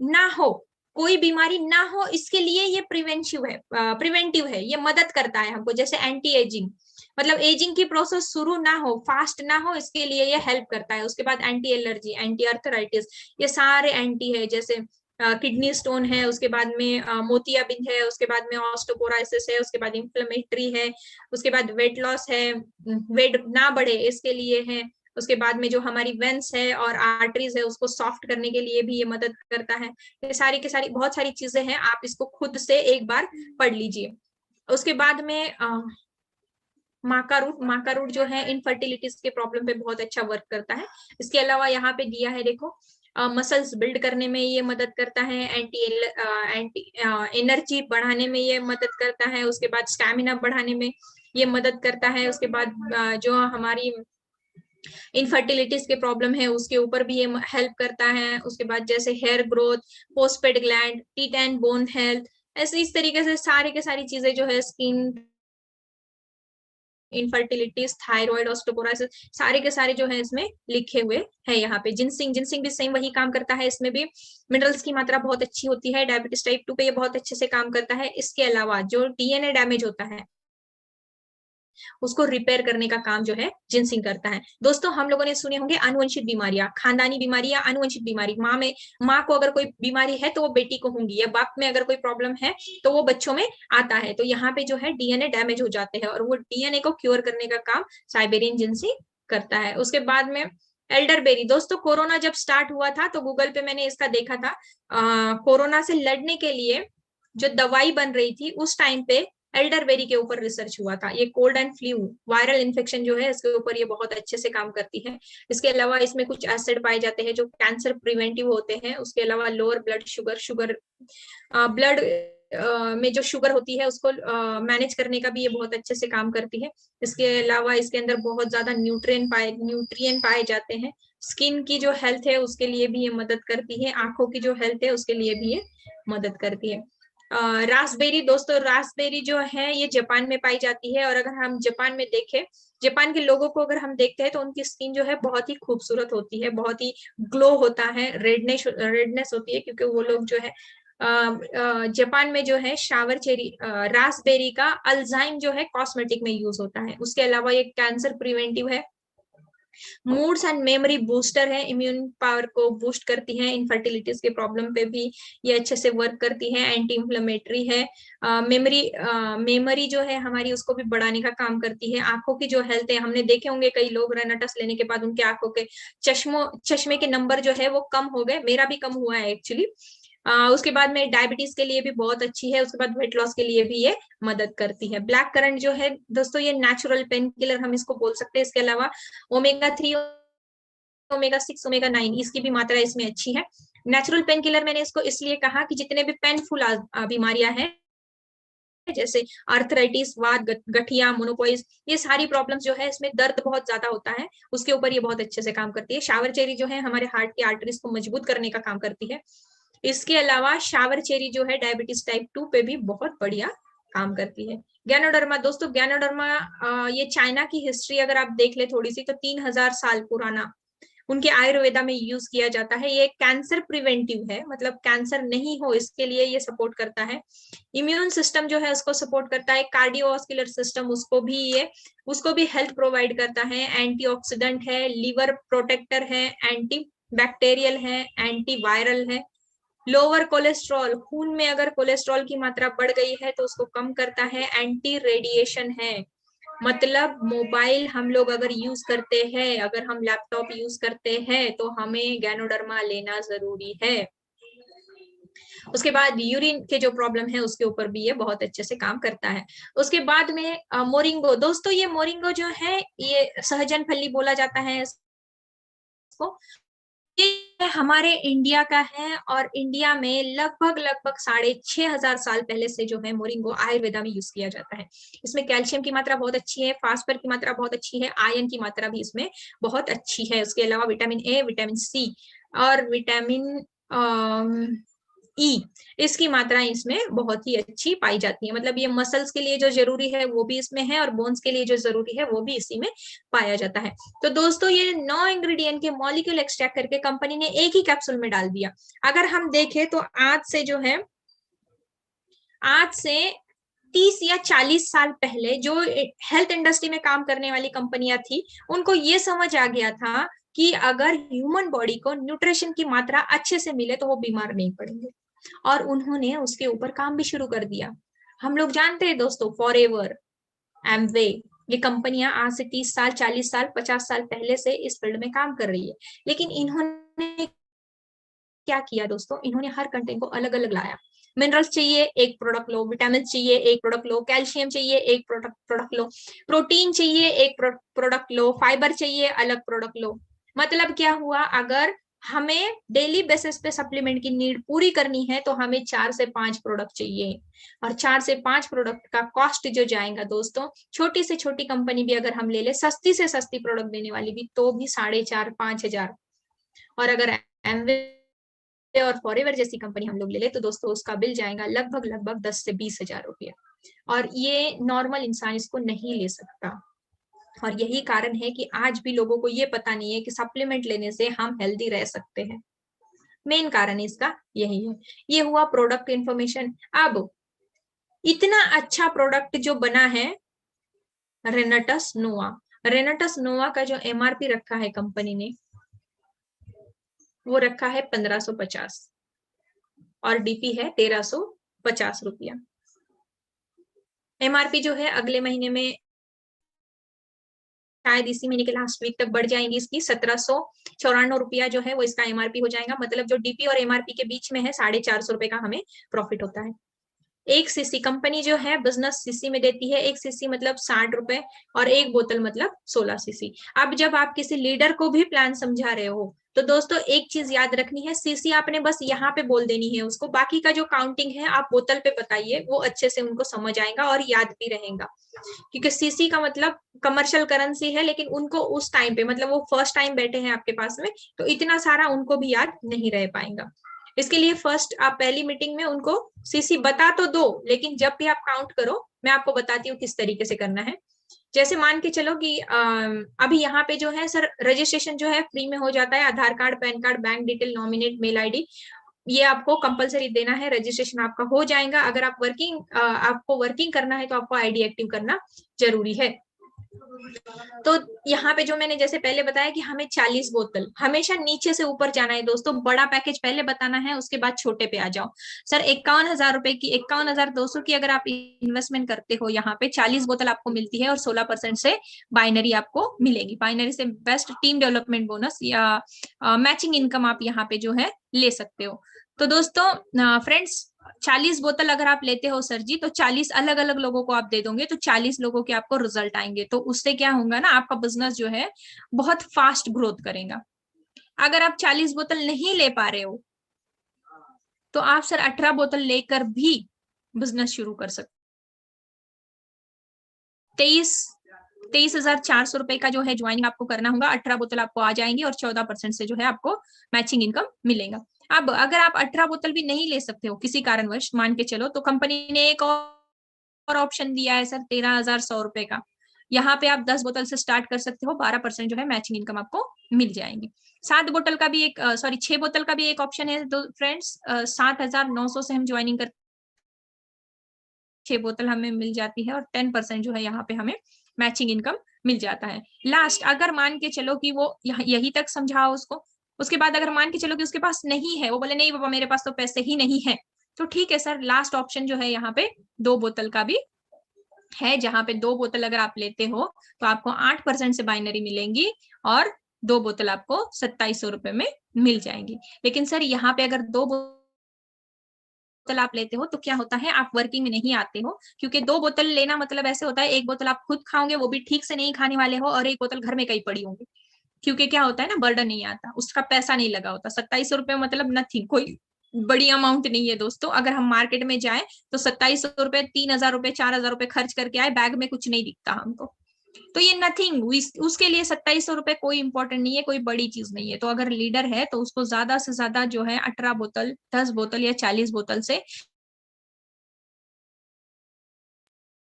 ना हो, कोई बीमारी ना हो, इसके लिए ये प्रिवेंटिव है, ये मदद करता है हमको। जैसे एंटी एजिंग, मतलब एजिंग की प्रोसेस शुरू ना हो, फास्ट ना हो, इसके लिए ये हेल्प करता है। उसके बाद एंटी एलर्जी, एंटी अर्थराइटिस, ये सारे एंटी है। जैसे किडनी स्टोन है, उसके बाद में मोतियाबिंद है, उसके बाद में ऑस्टोपोराइसिस है, उसके बाद इंफ्लेमेटरी है, उसके बाद वेट लॉस है, वेट ना बढ़े इसके लिए है। उसके बाद में जो हमारी वेंस है और आर्टरीज है उसको सॉफ्ट करने के लिए भी ये मदद करता है। ये सारी की सारी बहुत सारी चीजें हैं, आप इसको खुद से एक बार पढ़ लीजिए। उसके बाद में माका रूट जो है इनफर्टिलिटीज के प्रॉब्लम पे बहुत अच्छा वर्क करता है। इसके अलावा यहाँ पे दिया है देखो, मसल्स बिल्ड करने में ये मदद करता है, एंटी एनर्जी बढ़ाने में ये मदद करता है, उसके बाद स्टैमिना बढ़ाने में ये मदद करता है। उसके बाद जो हमारी इनफर्टिलिटीज के प्रॉब्लम है उसके ऊपर भी ये हेल्प करता है। उसके बाद जैसे हेयर ग्रोथ, पोस्टपेड gland, teeth and bone health, ऐसे इस तरीके से सारी के सारी चीजें जो है, स्किन इनफर्टिलिटीज, थायराइड, ऑस्टोपोरोसिस, सारे के सारे जो है इसमें लिखे हुए है। यहाँ पे जिनसिंग भी सेम वही काम करता है, इसमें भी मिनरल्स की मात्रा बहुत अच्छी होती है। डायबिटीज टाइप 2 पे ये बहुत अच्छे से काम करता है। इसके अलावा जो डीएनए डैमेज होता है उसको रिपेयर करने का काम जो है जिनसिंग करता है। दोस्तों हम लोगों ने सुने होंगे आनुवंशिक बीमारियां, खानदानी बीमारी या आनुवंशिक बीमारी, माँ को अगर कोई बीमारी है तो वो बेटी को होंगी, या बाप में अगर कोई प्रॉब्लम है तो वो बच्चों में आता है। तो यहाँ पे जो है डीएनए डैमेज हो जाते हैं और वो डीएनए को क्योर करने का काम साइबेरियन जिनसिंग करता है। उसके बाद में एल्डरबेरी, दोस्तों कोरोना जब स्टार्ट हुआ था तो गूगल पे मैंने इसका देखा था, कोरोना से लड़ने के लिए जो दवाई बन रही थी उस टाइम पे एल्डरबेरी के ऊपर रिसर्च हुआ था। ये cold and flu, viral infection जो है इसके ऊपर ये बहुत अच्छे से काम करती है। इसके अलावा इसमें कुछ एसिड पाए जाते हैं जो कैंसर प्रिवेंटिव होते हैं। उसके अलावा लोअर ब्लड शुगर, ब्लड में जो शुगर होती है उसको मैनेज करने का भी ये बहुत अच्छे से काम करती है। इसके अलावा इसके अंदर बहुत ज्यादा न्यूट्रिएंट पाए जाते हैं। स्किन की जो हेल्थ है उसके लिए भी ये मदद करती है, आंखों की जो हेल्थ है उसके लिए भी ये मदद करती है। रास्पबेरी, दोस्तों रास्पबेरी जो है ये जापान में पाई जाती है और अगर हम जापान में देखें, जापान के लोगों को अगर हम देखते हैं तो उनकी स्किन जो है बहुत ही खूबसूरत होती है, बहुत ही ग्लो होता है, रेडनेस होती है, क्योंकि वो लोग जो है जापान में जो है शावर चेरी, रास्पबेरी का अल्जाइम जो है कॉस्मेटिक में यूज होता है। उसके अलावा ये कैंसर प्रिवेंटिव है, मूड्स एंड मेमोरी बूस्टर है, इम्यून पावर को बूस्ट करती है, इनफर्टिलिटीज के प्रॉब्लम पे भी ये अच्छे से वर्क करती है, एंटी इंफ्लेमेटरी है, मेमोरी जो है हमारी उसको भी बढ़ाने का काम करती है। आंखों की जो हेल्थ है, हमने देखे होंगे कई लोग रेनाटस लेने के बाद उनके आंखों के चश्मे के नंबर जो है वो कम हो गए, मेरा भी कम हुआ है एक्चुअली। उसके बाद में डायबिटीज के लिए भी बहुत अच्छी है। उसके बाद वेट लॉस के लिए भी ये मदद करती है। ब्लैक करंट जो है दोस्तों ये नेचुरल पेन किलर हम इसको बोल सकते हैं। इसके अलावा ओमेगा-3, ओमेगा-6, ओमेगा-9 इसकी भी मात्रा इसमें अच्छी है। नेचुरल पेन किलर मैंने इसको इसलिए कहा कि जितने भी पेनफुल बीमारियां हैं जैसे आर्थराइटिस, वात, गठिया, मोनोपॉइज, ये सारी प्रॉब्लम्स जो है इसमें दर्द बहुत ज्यादा होता है, उसके ऊपर ये बहुत अच्छे से काम करती है। शावर चेरी जो है हमारे हार्ट की आर्टरीज को मजबूत करने का काम करती है। इसके अलावा शावर चेरी जो है डायबिटीज टाइप 2 पे भी बहुत बढ़िया काम करती है। गैनोडर्मा दोस्तों, गैनोडर्मा ये चाइना की हिस्ट्री अगर आप देख ले थोड़ी सी तो 3000 साल पुराना उनके आयुर्वेदा में यूज किया जाता है। ये कैंसर प्रिवेंटिव है, मतलब कैंसर नहीं हो इसके लिए ये सपोर्ट करता है। इम्यून सिस्टम जो है उसको सपोर्ट करता है। कार्डियोवास्कुलर सिस्टम उसको भी हेल्थ प्रोवाइड करता है। एंटीऑक्सीडेंट है, लिवर प्रोटेक्टर है, एंटी बैक्टीरियल है, एंटी वायरल है। लोअर कोलेस्ट्रॉल, खून में अगर कोलेस्ट्रॉल की मात्रा बढ़ गई है तो उसको कम करता है। एंटी रेडिएशन है, मतलब मोबाइल हम लोग अगर यूज करते हैं, अगर हम लैपटॉप यूज करते हैं तो हमें गैनोडर्मा लेना जरूरी है। उसके बाद यूरिन के जो प्रॉब्लम है उसके ऊपर भी ये बहुत अच्छे से काम करता है। उसके बाद में मोरिंगो दोस्तों, ये मोरिंगो जो है ये सहजन फली बोला जाता है इसको। ये हमारे इंडिया का है और इंडिया में लगभग 6500 साल पहले से जो है मोरिंगो आयुर्वेदा में यूज किया जाता है। इसमें कैल्शियम की मात्रा बहुत अच्छी है, फास्फोरस की मात्रा बहुत अच्छी है, आयरन की मात्रा भी इसमें बहुत अच्छी है। उसके अलावा विटामिन ए, विटामिन सी और विटामिन ई, इसकी मात्रा इसमें बहुत ही अच्छी पाई जाती है। मतलब ये मसल्स के लिए जो जरूरी है वो भी इसमें है और बोन्स के लिए जो जरूरी है वो भी इसी में पाया जाता है। तो दोस्तों ये 9 इंग्रेडिएंट के मॉलिक्यूल एक्सट्रैक्ट करके कंपनी ने एक ही कैप्सूल में डाल दिया। अगर हम देखें तो आज से 30 या 40 साल पहले जो हेल्थ इंडस्ट्री में काम करने वाली कंपनियां थी उनको ये समझ आ गया था कि अगर ह्यूमन बॉडी को न्यूट्रिशन की मात्रा अच्छे से मिले तो वो बीमार नहीं पड़ेंगे, और उन्होंने उसके ऊपर काम भी शुरू कर दिया। हम लोग जानते हैं दोस्तों फॉरएवर, एमवे, ये कंपनियां आज से 30 साल, 40 साल, 50 साल पहले से इस फील्ड में काम कर रही है। लेकिन इन्होंने क्या किया दोस्तों, इन्होंने हर कंटेंट को अलग अलग लाया। मिनरल्स चाहिए एक प्रोडक्ट लो, विटामिन चाहिए एक प्रोडक्ट लो, कैल्शियम चाहिए एक प्रोडक्ट लो, प्रोटीन चाहिए एक प्रोडक्ट लो, फाइबर चाहिए अलग प्रोडक्ट लो। मतलब क्या हुआ, अगर हमें डेली बेसिस पे सप्लीमेंट की नीड पूरी करनी है तो हमें 4 से 5 प्रोडक्ट चाहिए, और 4 से 5 प्रोडक्ट का कॉस्ट जो जाएगा दोस्तों, छोटी से छोटी कंपनी भी अगर हम ले ले, सस्ती से सस्ती प्रोडक्ट देने वाली भी, तो भी 4,500-5,000, और अगर एमवे और फॉरएवर जैसी कंपनी हम लोग ले ले तो दोस्तों उसका बिल जाएगा लगभग 10 से 20,000 रुपया, और ये नॉर्मल इंसान इसको नहीं ले सकता। और यही कारण है कि आज भी लोगों को ये पता नहीं है कि सप्लीमेंट लेने से हम हेल्दी रह सकते हैं। मेन कारण इसका यही है। ये हुआ प्रोडक्ट इंफॉर्मेशन। अब इतना अच्छा प्रोडक्ट जो बना है रेनाटस नोवा का जो एमआरपी रखा है कंपनी ने वो रखा है 1550 और डीपी है 1350 रुपया। एमआरपी जो है अगले महीने में शायद इसी महीने के लास्ट वीक तक बढ़ जाएंगी इसकी, 1794 रुपया जो है वो इसका एमआरपी हो जाएगा। मतलब जो डीपी और एमआरपी के बीच में है 450 रुपए का हमें प्रॉफिट होता है। 1 सीसी कंपनी जो है बिजनेस सीसी में देती है, 1 सीसी मतलब 60 रुपए और 1 बोतल मतलब 16 सीसी। अब जब आप किसी लीडर को भी प्लान समझा रहे हो तो दोस्तों एक चीज याद रखनी है, सीसी आपने बस यहाँ पे बोल देनी है उसको, बाकी का जो काउंटिंग है आप बोतल पे बताइए, वो अच्छे से उनको समझ आएगा और याद भी रहेगा। क्योंकि सीसी का मतलब कमर्शियल करेंसी है, लेकिन उनको उस टाइम पे, मतलब वो फर्स्ट टाइम बैठे हैं आपके पास में, तो इतना सारा उनको भी याद नहीं रह पाएगा। इसके लिए फर्स्ट आप पहली मीटिंग में उनको सीसी बता तो दो, लेकिन जब भी आप काउंट करो मैं आपको बताती हूँ किस तरीके से करना है। जैसे मान के चलो कि अभी यहाँ पे जो है सर रजिस्ट्रेशन जो है फ्री में हो जाता है। Aadhaar card, PAN card, bank detail, nominate, mail ID, ये आपको कंपलसरी देना है। रजिस्ट्रेशन आपका हो जाएगा। अगर आप आपको वर्किंग करना है तो आपको आईडी एक्टिव करना जरूरी है। तो यहाँ पे जो मैंने जैसे पहले बताया कि हमें 40 बोतल हमेशा नीचे से ऊपर जाना है दोस्तों। बड़ा पैकेज पहले बताना है, उसके बाद छोटे पे आ जाओ। सर 51,000 रुपए की, 51,200 की अगर आप इन्वेस्टमेंट करते हो, यहाँ पे 40 बोतल आपको मिलती है और 16% से बाइनरी आपको मिलेगी। बाइनरी से बेस्ट टीम डेवलपमेंट बोनस या मैचिंग इनकम आप यहाँ पे जो है ले सकते हो। तो दोस्तों फ्रेंड्स 40 बोतल अगर आप लेते हो सर जी, तो 40 अलग अलग लोगों को आप दे दोगे तो 40 लोगों के आपको रिजल्ट आएंगे। तो उससे क्या होगा ना, आपका बिजनेस जो है बहुत फास्ट ग्रोथ करेगा। अगर आप 40 बोतल नहीं ले पा रहे हो तो आप सर 18 बोतल लेकर भी बिजनेस शुरू कर सकते 23,400 रुपए का जो है ज्वाइनिंग आपको करना होगा। 18 बोतल आपको आ जाएंगी और 14% से जो है आपको मैचिंग इनकम मिलेगा। अब अगर आप 18 बोतल भी नहीं ले सकते हो किसी कारणवश, मान के चलो, तो कंपनी ने एक और ऑप्शन दिया है सर 13,100 रुपए का। यहाँ पे आप 10 बोतल से स्टार्ट कर सकते हो, 12% जो है मैचिंग इनकम आपको मिल जाएगी। 7 बोतल का भी एक 6 बोतल का भी एक ऑप्शन है फ्रेंड्स। 7,900 से हम ज्वाइनिंग कर 6 बोतल हमें मिल जाती है और 10% जो है यहाँ पे हमें मैचिंग इनकम मिल जाता है। लास्ट अगर मान के चलो कि वो यही तक समझाओ उसको, उसके बाद अगर मान के चलो कि उसके पास नहीं है, वो बोले नहीं बाबा मेरे पास तो पैसे ही नहीं है, तो ठीक है सर, लास्ट ऑप्शन जो है यहाँ पे 2 बोतल का भी है, जहाँ पे 2 बोतल अगर आप लेते हो तो आपको 8% से बाइनरी मिलेंगी और 2 बोतल आपको 2700 रुपए में मिल जाएंगी। लेकिन सर यहाँ पे अगर 2 बोतल आप लेते हो तो क्या होता है, आप वर्किंग में नहीं आते हो, क्योंकि 2 बोतल लेना मतलब ऐसे होता है 1 बोतल आप खुद खाओगे, वो भी ठीक से नहीं खाने वाले हो, और 1 बोतल घर में कहीं पड़ी होंगी, क्योंकि क्या होता है ना, बर्डन नहीं आता, उसका पैसा नहीं लगा होता। 2700 रुपए मतलब नथिंग, कोई बड़ी अमाउंट नहीं है दोस्तों। अगर हम मार्केट में जाएं तो 2700 रुपए, 3,000 रुपए, 4,000 रुपए खर्च करके आए, बैग में कुछ नहीं दिखता हमको, तो ये नथिंग, उसके लिए 2700 रुपए कोई इंपॉर्टेंट नहीं है, कोई बड़ी चीज नहीं है। तो अगर लीडर है तो उसको ज्यादा से ज्यादा जो है 18 बोतल, 10 बोतल या 40 बोतल से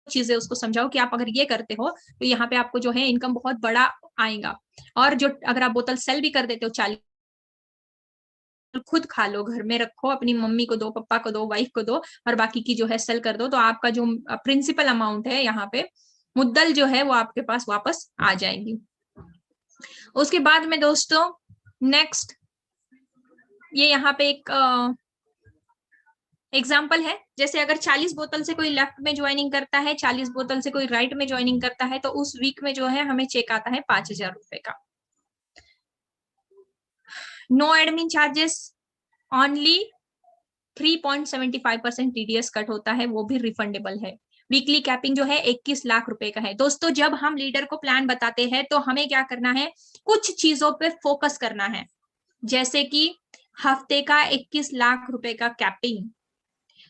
चीजें उसको समझाओ कि आप अगर ये करते हो तो यहाँ पे आपको जो है इनकम बहुत बड़ा आएगा। और जो अगर आप बोतल सेल भी कर देते हो 40, खुद खा लो, घर में रखो, अपनी मम्मी को दो, पापा को दो, वाइफ को दो, और बाकी की जो है सेल कर दो, तो आपका जो प्रिंसिपल अमाउंट है यहाँ पे, मुद्दल जो है वो आपके पास वापस आ जाएंगी। उसके बाद में दोस्तों नेक्स्ट ये यहाँ पे एक एग्जाम्पल है, जैसे अगर 40 बोतल से कोई लेफ्ट में ज्वाइनिंग करता है, 40 बोतल से कोई राइट में ज्वाइनिंग करता है, तो उस वीक में जो है हमें चेक आता है 5,000 रुपए का। No admin charges, only 3.75% TDS cut होता है, वो भी रिफंडेबल है। वीकली कैपिंग जो है 21 लाख रुपए का है। दोस्तों जब हम लीडर को प्लान बताते हैं तो हमें क्या करना है, कुछ चीजों पे फोकस करना है, जैसे कि हफ्ते का 21 लाख रुपए का कैपिंग।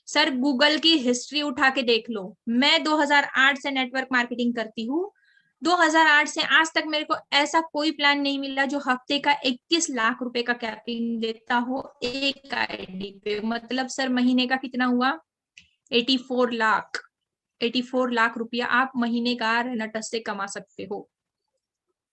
सर गूगल की हिस्ट्री उठा के देख लो, मैं 2008 से नेटवर्क मार्केटिंग करती हूँ, 2008 से आज तक मेरे को ऐसा कोई प्लान नहीं मिला जो हफ्ते का 21 लाख रुपए का कैपिंग देता हो एक आईडी पे। मतलब सर महीने का कितना हुआ, 84 लाख, 84 लाख रुपया आप महीने का रनटस से कमा सकते हो।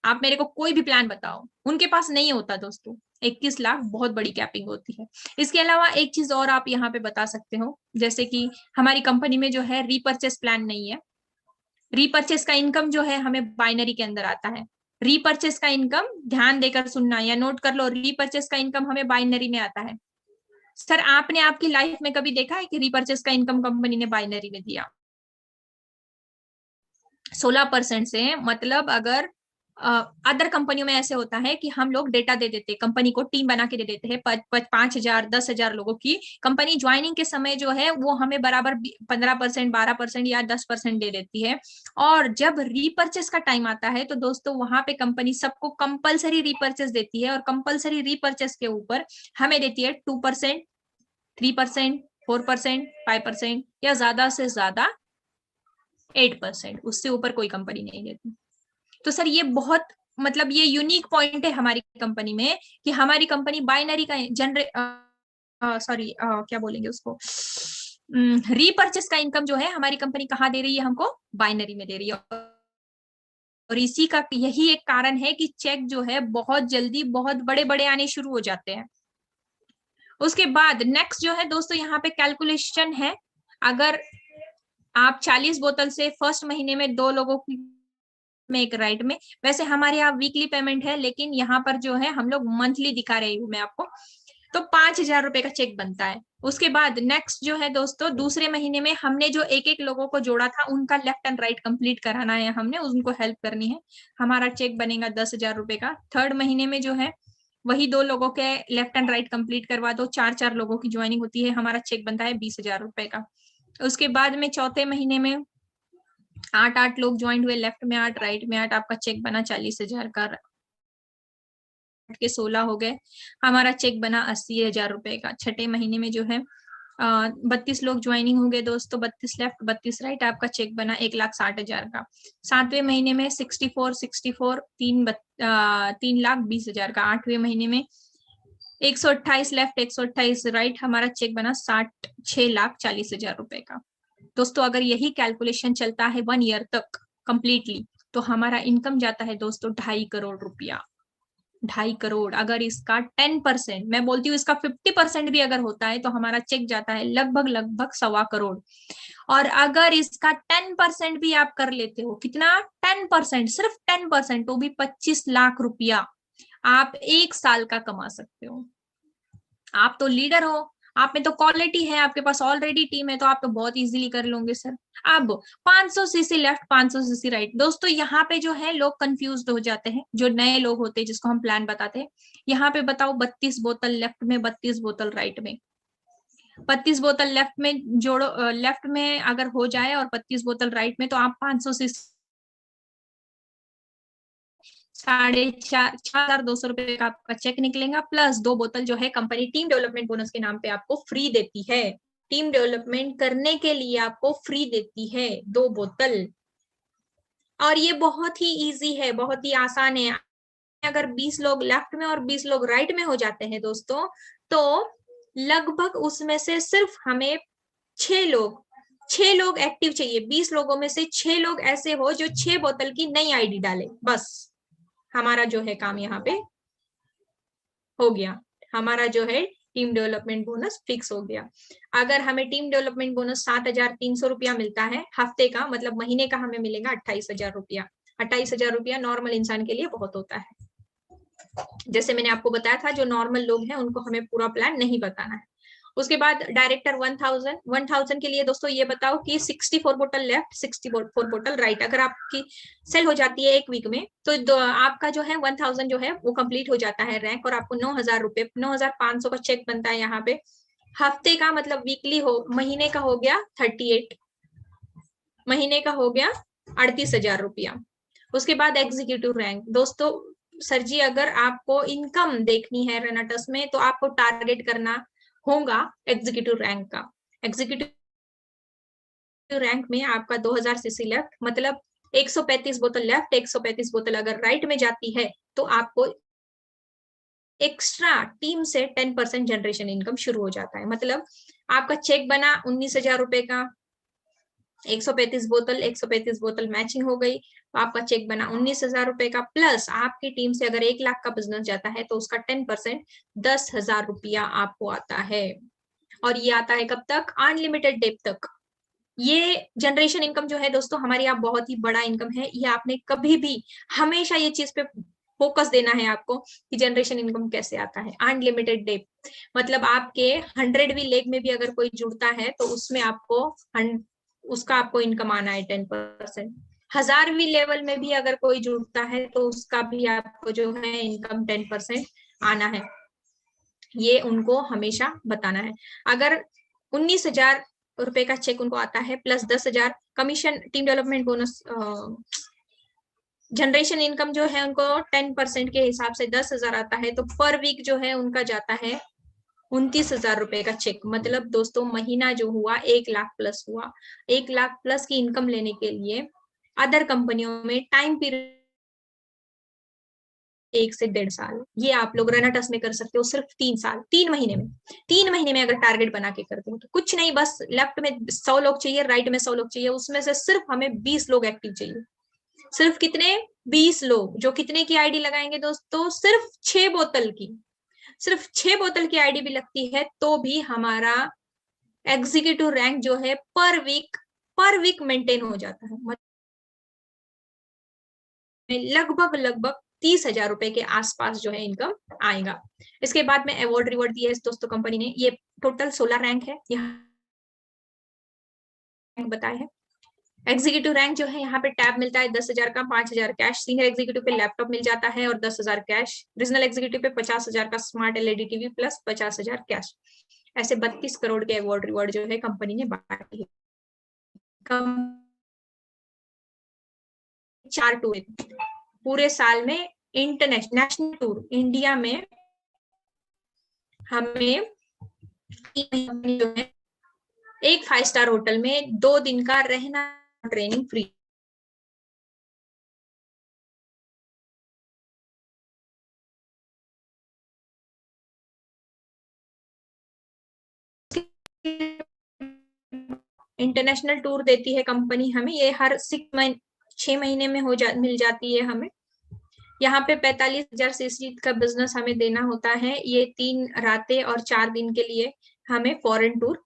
आप मेरे को कोई भी प्लान बताओ, उनके पास नहीं होता दोस्तों। 21 लाख बहुत बड़ी कैपिंग होती है। इसके अलावा एक चीज और आप यहाँ पे बता सकते हो, जैसे कि हमारी कंपनी में जो है रीपर्चेस प्लान नहीं है। रीपर्चेस का इनकम जो है हमें बाइनरी के अंदर आता है। रीपर्चेस का इनकम ध्यान देकर सुनना या नोट कर लो, रीपर्चेस का इनकम हमें बाइनरी में आता है। सर आपने आपकी लाइफ में कभी देखा है कि रीपर्चेस का इनकम कंपनी ने बाइनरी में दिया? 16% से, मतलब अगर अदर कंपनियों में ऐसे होता है कि हम लोग डेटा दे देते, कंपनी को टीम बना के दे देते हैं 5,000 10,000 लोगों की। कंपनी ज्वाइनिंग के समय जो है वो हमें बराबर 15%, 12% या 10% दे देती है। और जब रीपर्चेस का टाइम आता है तो दोस्तों वहां पे कंपनी सबको कंपलसरी रीपर्चेस देती है, और कंपलसरी रीपर्चेस के ऊपर हमें देती है 2%, 3%, 4%, 5% या ज्यादा से ज्यादा 8%, उससे ऊपर कोई कंपनी नहीं देती। तो सर ये बहुत, मतलब ये यूनिक पॉइंट है हमारी कंपनी में कि हमारी कंपनी बाइनरी का क्या बोलेंगे उसको, रीपर्चेस का इनकम जो है हमारी कंपनी कहाँ दे रही है, हमको बाइनरी में दे रही है। और इसी का यही एक कारण है कि चेक जो है बहुत जल्दी बहुत बड़े बड़े आने शुरू हो जाते हैं। उसके बाद नेक्स्ट जो है दोस्तों यहाँ पे कैलकुलेशन है। अगर आप 40 बोतल से फर्स्ट महीने में 2 लोगों की में एक राइट में, वैसे हमारे यहाँ वीकली पेमेंट है, लेकिन यहाँ पर जो है हम लोग मंथली दिखा रही हूँ मैं आपको, तो 5,000 रुपए का चेक बनता है। उसके बाद नेक्स्ट जो है दोस्तों, दूसरे महीने में हमने जो एक एक लोगों को जोड़ा था उनका लेफ्ट एंड राइट कंप्लीट कराना है, हमने उनको हेल्प करनी है, हमारा चेक बनेगा 10,000 रुपए का। थर्ड महीने में जो है वही 2 लोगों के लेफ्ट एंड राइट कंप्लीट करवा दो, 4 लोगों की ज्वाइनिंग होती है, हमारा चेक बनता है 20,000 रुपए का। उसके बाद में चौथे महीने में 8 लोग ज्वाइन हुए, लेफ्ट में 8, राइट में 8, आपका चेक बना 40,000 का, के 16 हो गए, हमारा चेक बना 80,000 रुपए का। छठे महीने में जो है 32 लोग ज्वाइनिंग हो गए दोस्तों, 32 लेफ्ट 32 राइट, आपका चेक बना 1,60,000 का। 7वें महीने में 64 3,20,000 का। 8वें महीने में 128 लेफ्ट 128 राइट, हमारा चेक बना 6,40,000 रुपए का। दोस्तों अगर यही कैलकुलेशन चलता है 1 ईयर तक कंप्लीटली, तो हमारा इनकम जाता है दोस्तों 2.5 करोड़ रुपया। 2.5 करोड़। अगर इसका 10%, मैं बोलती हूँ इसका 50% भी अगर होता है तो हमारा चेक जाता है लगभग 1.25 करोड़। और अगर इसका 10% भी आप कर लेते हो, कितना 10%, सिर्फ 10%, तो भी 25 लाख रुपया आप 1 साल का कमा सकते हो। आप तो लीडर हो, आप में तो क्वालिटी है, आपके पास ऑलरेडी टीम है, तो आप तो बहुत इजीली कर लोगे सर। अब 500 सीसी लेफ्ट 500 सीसी राइट। दोस्तों यहाँ पे जो है लोग कंफ्यूज हो जाते हैं, जो नए लोग होते हैं जिसको हम प्लान बताते हैं। यहाँ पे बताओ 32 बोतल लेफ्ट में 32 बोतल राइट में, 32 बोतल लेफ्ट में जोड़ो, लेफ्ट में अगर हो जाए और 32 बोतल राइट में, तो आप 500 सीसी 4,200 रुपए का आपका चेक निकलेगा, प्लस 2 बोतल जो है कंपनी टीम डेवलपमेंट बोनस के नाम पे आपको फ्री देती है। टीम डेवलपमेंट करने के लिए आपको फ्री देती है 2 बोतल। और ये बहुत ही इजी है, बहुत ही आसान है। अगर 20 लोग लेफ्ट में और 20 लोग राइट में हो जाते हैं दोस्तों, तो लगभग उसमें से सिर्फ हमें 6 लोग एक्टिव चाहिए। 20 लोगों में से 6 लोग ऐसे हो जो 6 बोतल की नई आईडी डाले, बस हमारा जो है काम यहाँ पे हो गया। हमारा जो है टीम डेवलपमेंट बोनस फिक्स हो गया। अगर हमें टीम डेवलपमेंट बोनस 7,300 रुपया मिलता है हफ्ते का, मतलब महीने का हमें मिलेगा 28,000 रुपया। 28,000 रुपया नॉर्मल इंसान के लिए बहुत होता है। जैसे मैंने आपको बताया था, जो नॉर्मल लोग हैं उनको हमें पूरा प्लान नहीं बताना है। उसके बाद डायरेक्टर 1000 के लिए दोस्तों ये बताओ कि 64 बोतल लेफ्ट 64 बोतल राइट अगर आपकी सेल हो जाती है 1 वीक में, तो आपका जो है 1000 जो है वो कंप्लीट हो जाता है रैंक, और आपको 9,000 रुपए 9,500 का चेक बनता है यहाँ पे हफ्ते का, मतलब वीकली हो। महीने का हो गया 38, महीने का हो गया 38,000 रुपया। उसके बाद एग्जीक्यूटिव रैंक दोस्तों, सर जी अगर आपको इनकम देखनी है रेनाटस में तो आपको टारगेट करना होगा एग्जीक्यूटिव रैंक का। एग्जीक्यूटिव रैंक में आपका 2000 सीसी लेफ्ट, मतलब 135 बोतल लेफ्ट 135 बोतल अगर राइट में जाती है, तो आपको एक्स्ट्रा टीम से 10% जनरेशन इनकम शुरू हो जाता है। मतलब आपका चेक बना 19,000 रुपए का, 135 बोतल मैचिंग हो गई, तो आपका चेक बना 19,000 रुपए का, प्लस आपकी टीम से अगर 1 लाख का बिजनेस जाता है तो उसका 10% 10,000 रुपया आपको आता है। और ये आता है कब तक? अनलिमिटेड डेप तक। ये जनरेशन इनकम जो है दोस्तों हमारी आप बहुत ही बड़ा इनकम है। ये आपने कभी भी हमेशा ये चीज पे फोकस देना है आपको कि जनरेशन इनकम कैसे आता है। अनलिमिटेड डेप मतलब आपके 100वीं लेग में भी अगर कोई जुड़ता है तो उसमें आपको उसका आपको इनकम आना है 10%। 1000वीं लेवल में भी अगर कोई जुड़ता है तो उसका भी आपको जो है इनकम 10% आना है। ये उनको हमेशा बताना है। अगर 19,000 रुपए का चेक उनको आता है plus 10,000 commission, team development bonus, generation income जो है उनको 10% के हिसाब से 10,000 आता है, तो पर वीक जो है उनका जाता है 29,000 रुपए का चेक। मतलब दोस्तों महीना जो हुआ 1 लाख प्लस हुआ। 1 लाख प्लस की इनकम लेने के लिए अदर कंपनियों में टाइम पीरियड 1 से 1.5 साल, ये आप लोग रेनाटस में कर सकते हो सिर्फ 3 साल, 3 महीने में। 3 महीने में अगर टारगेट बना के करते हो तो कुछ नहीं, बस लेफ्ट में 100 लोग चाहिए, राइट में 100 लोग चाहिए, उसमें से सिर्फ हमें 20 लोग एक्टिव चाहिए। सिर्फ कितने? 20 लोग, जो कितने की आईडी लगाएंगे दोस्तों? सिर्फ 6 बोतल की। सिर्फ 6 बोतल की आईडी भी लगती है तो भी हमारा एग्जीक्यूटिव रैंक जो है पर वीक मेंटेन हो जाता है। लगभग 30,000 रुपए के आसपास जो है इनकम आएगा। इसके बाद में अवार्ड रिवॉर्ड दिया है दोस्तों कंपनी ने। ये टोटल 16 रैंक है, यहाँ बताया है। एग्जीक्यूटिव रैंक जो है यहाँ पे टैब मिलता है 10,000 का, 5,000 कैश, सीनियर एग्जीक्यूटिव पे लैपटॉप मिल जाता है और 10,000 कैश, रीजनल एग्जीक्यूटिव पे 50,000 का smart LED TV plus 50,000 cash. ऐसे 32 करोड़ के अवार्ड रिवॉर्ड जो है कंपनी ने बांटी है। 4 टूर पूरे साल में, इंटरनेशनल टूर इंडिया में हमें जो है एक 5 स्टार होटल में 2 दिन का रहना, ट्रेनिंग फ्री। इंटरनेशनल टूर देती है कंपनी हमें, ये हर 6 महीने में मिल जाती है हमें। यहाँ पे 45,000 सीसी का बिजनेस हमें देना होता है। ये 3 रातें और 4 दिन के लिए हमें फॉरेन टूर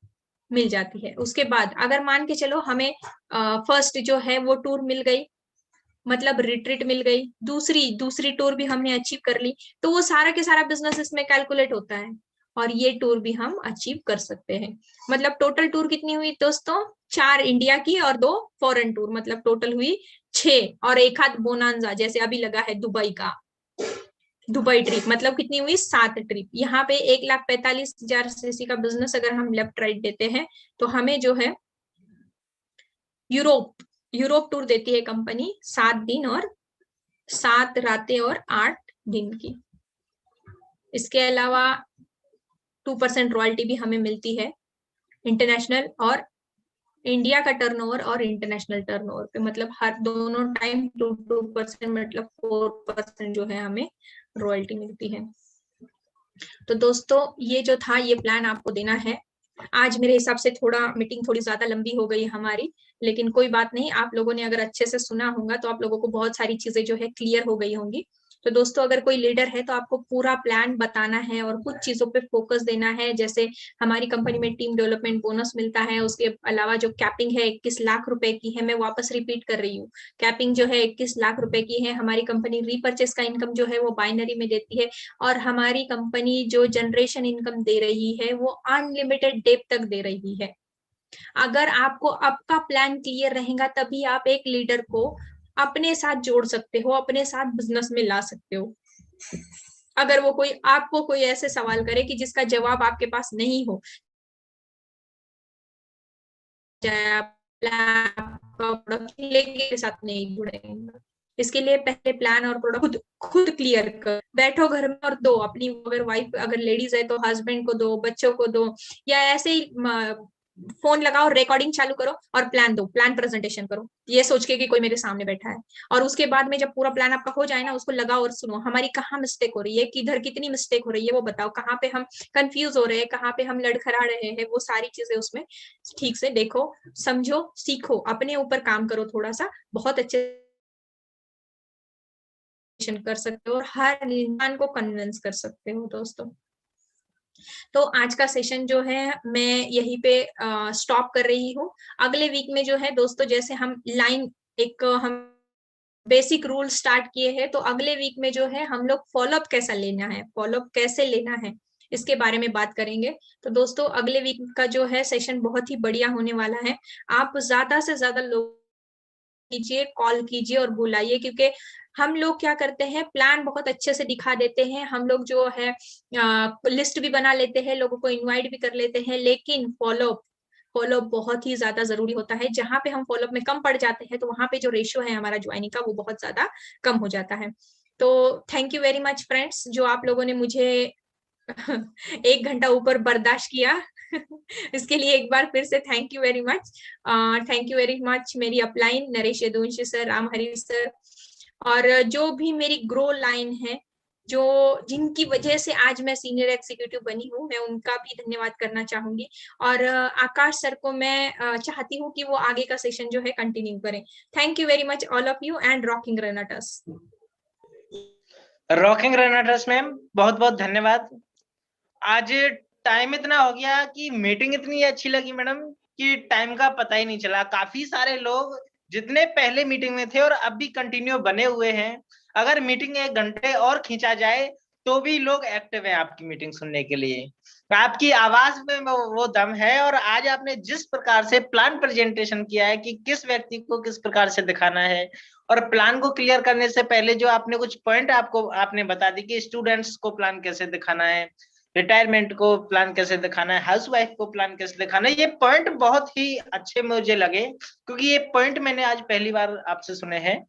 मिल जाती है। उसके बाद अगर मान के चलो हमें फर्स्ट जो है वो टूर मिल गई, मतलब रिट्रीट मिल गई, दूसरी टूर भी हमने अचीव कर ली, तो वो सारा के सारा बिजनेस इसमें कैलकुलेट होता है और ये टूर भी हम अचीव कर सकते हैं। मतलब टोटल टूर कितनी हुई दोस्तों? 4 इंडिया की और 2 फॉरेन टूर, मतलब टोटल हुई 6, और एक आध बोनांजा जैसे अभी लगा है दुबई का, दुबई ट्रिप, मतलब कितनी हुई? 7 ट्रिप। यहाँ पे 1,45,000 सीसी का बिजनेस अगर हम लेफ्ट राइट देते हैं तो हमें जो है यूरोप टूर देती है कंपनी 7 दिन और 7 रातें और 8 दिन की। इसके अलावा 2% रॉयल्टी भी हमें मिलती है इंटरनेशनल और इंडिया का टर्नओवर और इंटरनेशनल टर्नओवर पे, मतलब हर दोनों टाइम 2% मतलब 4% जो है हमें रॉयल्टी मिलती है। तो दोस्तों ये जो था ये प्लान आपको देना है। आज मेरे हिसाब से मीटिंग थोड़ी ज्यादा लंबी हो गई हमारी, लेकिन कोई बात नहीं, आप लोगों ने अगर अच्छे से सुना होगा तो आप लोगों को बहुत सारी चीजें जो है क्लियर हो गई होंगी। तो दोस्तों अगर कोई लीडर है तो आपको पूरा प्लान बताना है और कुछ चीजों पे फोकस देना है। जैसे हमारी कंपनी में टीम डेवलपमेंट बोनस मिलता है, उसके अलावा जो कैपिंग है 21 लाख रुपए की है, मैं वापस रिपीट कर रही हूँ, कैपिंग जो है 21 लाख रुपए की है। हमारी कंपनी रीपर्चेस का इनकम जो है वो बाइनरी में देती है, और हमारी कंपनी जो जनरेशन इनकम दे रही है वो अनलिमिटेड डेप तक दे रही है। अगर आपको आपका प्लान क्लियर रहेगा तभी आप एक लीडर को अपने साथ जोड़ सकते हो, अपने साथ बिजनेस में ला सकते हो। अगर वो आपको कोई ऐसे सवाल करे कि जिसका जवाब आपके पास नहीं हो, के साथ नहीं जुड़ेंगे। इसके लिए पहले प्लान और प्रोडक्ट खुद क्लियर कर बैठो घर में और दो अपनी, अगर वाइफ अगर लेडीज है तो हस्बैंड को दो, बच्चों को दो, या ऐसे ही फोन लगाओ, रिकॉर्डिंग चालू करो और प्लान दो, प्लान प्रेजेंटेशन करो, ये सोच के कि कोई मेरे सामने बैठा है। और उसके बाद में जब पूरा प्लान आपका हो जाए ना, उसको लगाओ और सुनो हमारी कहाँ मिस्टेक हो रही है, किधर कितनी मिस्टेक हो रही है वो बताओ, कहाँ पे हम कंफ्यूज हो रहे हैं, कहाँ पे हम लड़खड़ा रहे हैं, वो सारी चीजें उसमें ठीक से देखो, समझो, सीखो, अपने ऊपर काम करो थोड़ा सा, बहुत अच्छे कर सकते हो और हर इंसान को कन्विंस कर सकते हो दोस्तों। तो आज का सेशन जो है मैं यहीं पे स्टॉप कर रही हूँ। अगले वीक में जो है दोस्तों, जैसे हम हम बेसिक रूल स्टार्ट किए हैं, तो अगले वीक में जो है हम लोग फॉलोअप कैसा लेना है, फॉलोअप कैसे लेना है, इसके बारे में बात करेंगे। तो दोस्तों अगले वीक का जो है सेशन बहुत ही बढ़िया होने वाला है। आप ज्यादा से ज्यादा लोग कीजिए, कॉल कीजिए और बुलाइए, क्योंकि हम लोग क्या करते हैं, प्लान बहुत अच्छे से दिखा देते हैं, हम लोग जो है लिस्ट भी बना लेते हैं, लोगों को इनवाइट भी कर लेते हैं, लेकिन फॉलोअप बहुत ही ज्यादा जरूरी होता है। जहां पे हम फॉलोअप में कम पड़ जाते हैं तो वहां पे जो रेशियो है हमारा ज्वाइनिंग का वो बहुत ज्यादा कम हो जाता है। तो thank you very much friends, जो आप लोगों ने मुझे 1 घंटा ऊपर बर्दाश्त किया इसके लिए एक बार फिर से thank you very much. Thank you very much मेरी अपलाइन नरेश यदुवंशी सर, राम हरी सर, और जो भी मेरी ग्रो लाइन है, जो जिनकी वजह से आज मैं सीनियर एग्जीक्यूटिव बनी हूँ, मैं उनका भी धन्यवाद करना चाहूंगी। और आकाश सर को मैं चाहती हूँ कि वो आगे का सेशन जो है कंटिन्यू करें। Thank you very much all of you and rocking Renatus. Rocking Renatus ma'am, बहुत बहुत धन्यवाद। आज टाइम इतना हो गया कि मीटिंग इतनी अच्छी लगी मैडम कि टाइम का पता ही नहीं चला। काफी सारे लोग जितने पहले मीटिंग में थे और अब भी कंटिन्यू बने हुए हैं। अगर मीटिंग 1 घंटे और खींचा जाए तो भी लोग एक्टिव हैं आपकी मीटिंग सुनने के लिए। आपकी आवाज में वो दम है। और आज आपने जिस प्रकार से प्लान प्रेजेंटेशन किया है कि किस व्यक्ति को किस प्रकार से दिखाना है, और प्लान को क्लियर करने से पहले जो आपने कुछ पॉइंट आपने बता दी कि स्टूडेंट्स को प्लान कैसे दिखाना है, रिटायरमेंट को प्लान कैसे दिखाना है, हाउसवाइफ को प्लान कैसे दिखाना है, ये पॉइंट बहुत ही अच्छे मुझे लगे, क्योंकि ये पॉइंट मैंने आज पहली बार आपसे सुने हैं।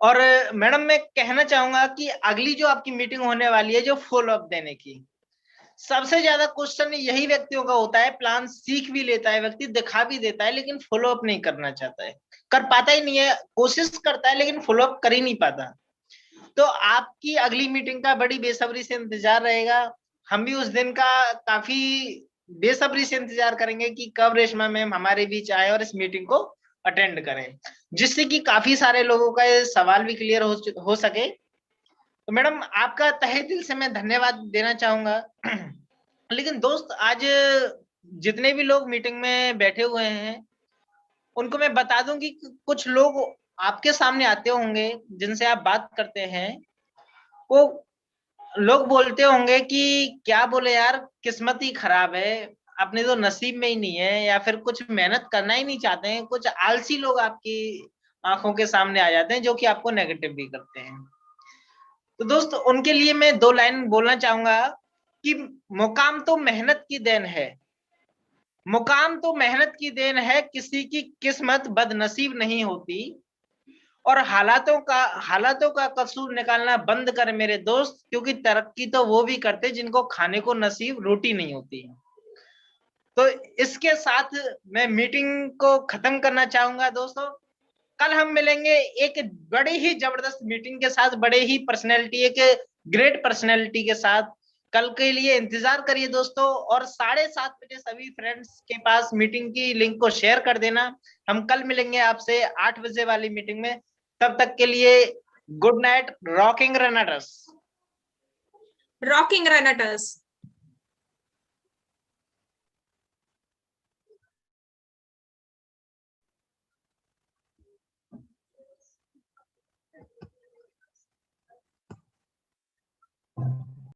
और मैडम मैं कहना चाहूंगा कि अगली जो आपकी मीटिंग होने वाली है जो फॉलो अप देने की, सबसे ज्यादा क्वेश्चन यही व्यक्तियों का होता है, प्लान सीख भी लेता है व्यक्ति, दिखा भी देता है, लेकिन फॉलो अप नहीं करना चाहता है, कर पाता ही नहीं है, कोशिश करता है लेकिन फॉलो अप कर ही नहीं पाता। तो आपकी अगली मीटिंग का बड़ी बेसब्री से इंतजार रहेगा। हम भी उस दिन का काफी बेसब्री से इंतजार करेंगे कि कब रेशमा मैम हमारे बीच आए और इस मीटिंग को अटेंड करें, जिससे कि काफी सारे लोगों का ये सवाल भी क्लियर हो सके। तो मैडम आपका तहे दिल से मैं धन्यवाद देना चाहूंगा। लेकिन दोस्त, आज जितने भी लोग मीटिंग में बैठे हुए हैं उनको मैं बता दूं कि कुछ लोग आपके सामने आते होंगे जिनसे आप बात करते हैं, वो लोग बोलते होंगे कि क्या बोले यार, किस्मत ही खराब है, अपने तो नसीब में ही नहीं है, या फिर कुछ मेहनत करना ही नहीं चाहते हैं। कुछ आलसी लोग आपकी आंखों के सामने आ जाते हैं जो कि आपको नेगेटिव भी करते हैं। तो दोस्त, उनके लिए मैं 2 लाइन बोलना चाहूंगा कि मुकाम तो मेहनत की देन है, मुकाम तो मेहनत की देन है, किसी की किस्मत बदनसीब नहीं होती। और हालातों का कसूर निकालना बंद कर मेरे दोस्त, क्योंकि तरक्की तो वो भी करते जिनको खाने को नसीब रोटी नहीं होती। तो इसके साथ मैं मीटिंग को खत्म करना चाहूंगा दोस्तों। कल हम मिलेंगे एक बड़ी ही जबरदस्त मीटिंग के साथ, बड़े ही पर्सनैलिटी, एक ग्रेट पर्सनैलिटी के साथ। कल के लिए इंतजार करिए दोस्तों, और 7:30 बजे सभी फ्रेंड्स के पास मीटिंग की लिंक को शेयर कर देना। हम कल मिलेंगे आपसे 8 बजे वाली मीटिंग में। तब तक के लिए good night, rocking runners. Rocking रनटर्स।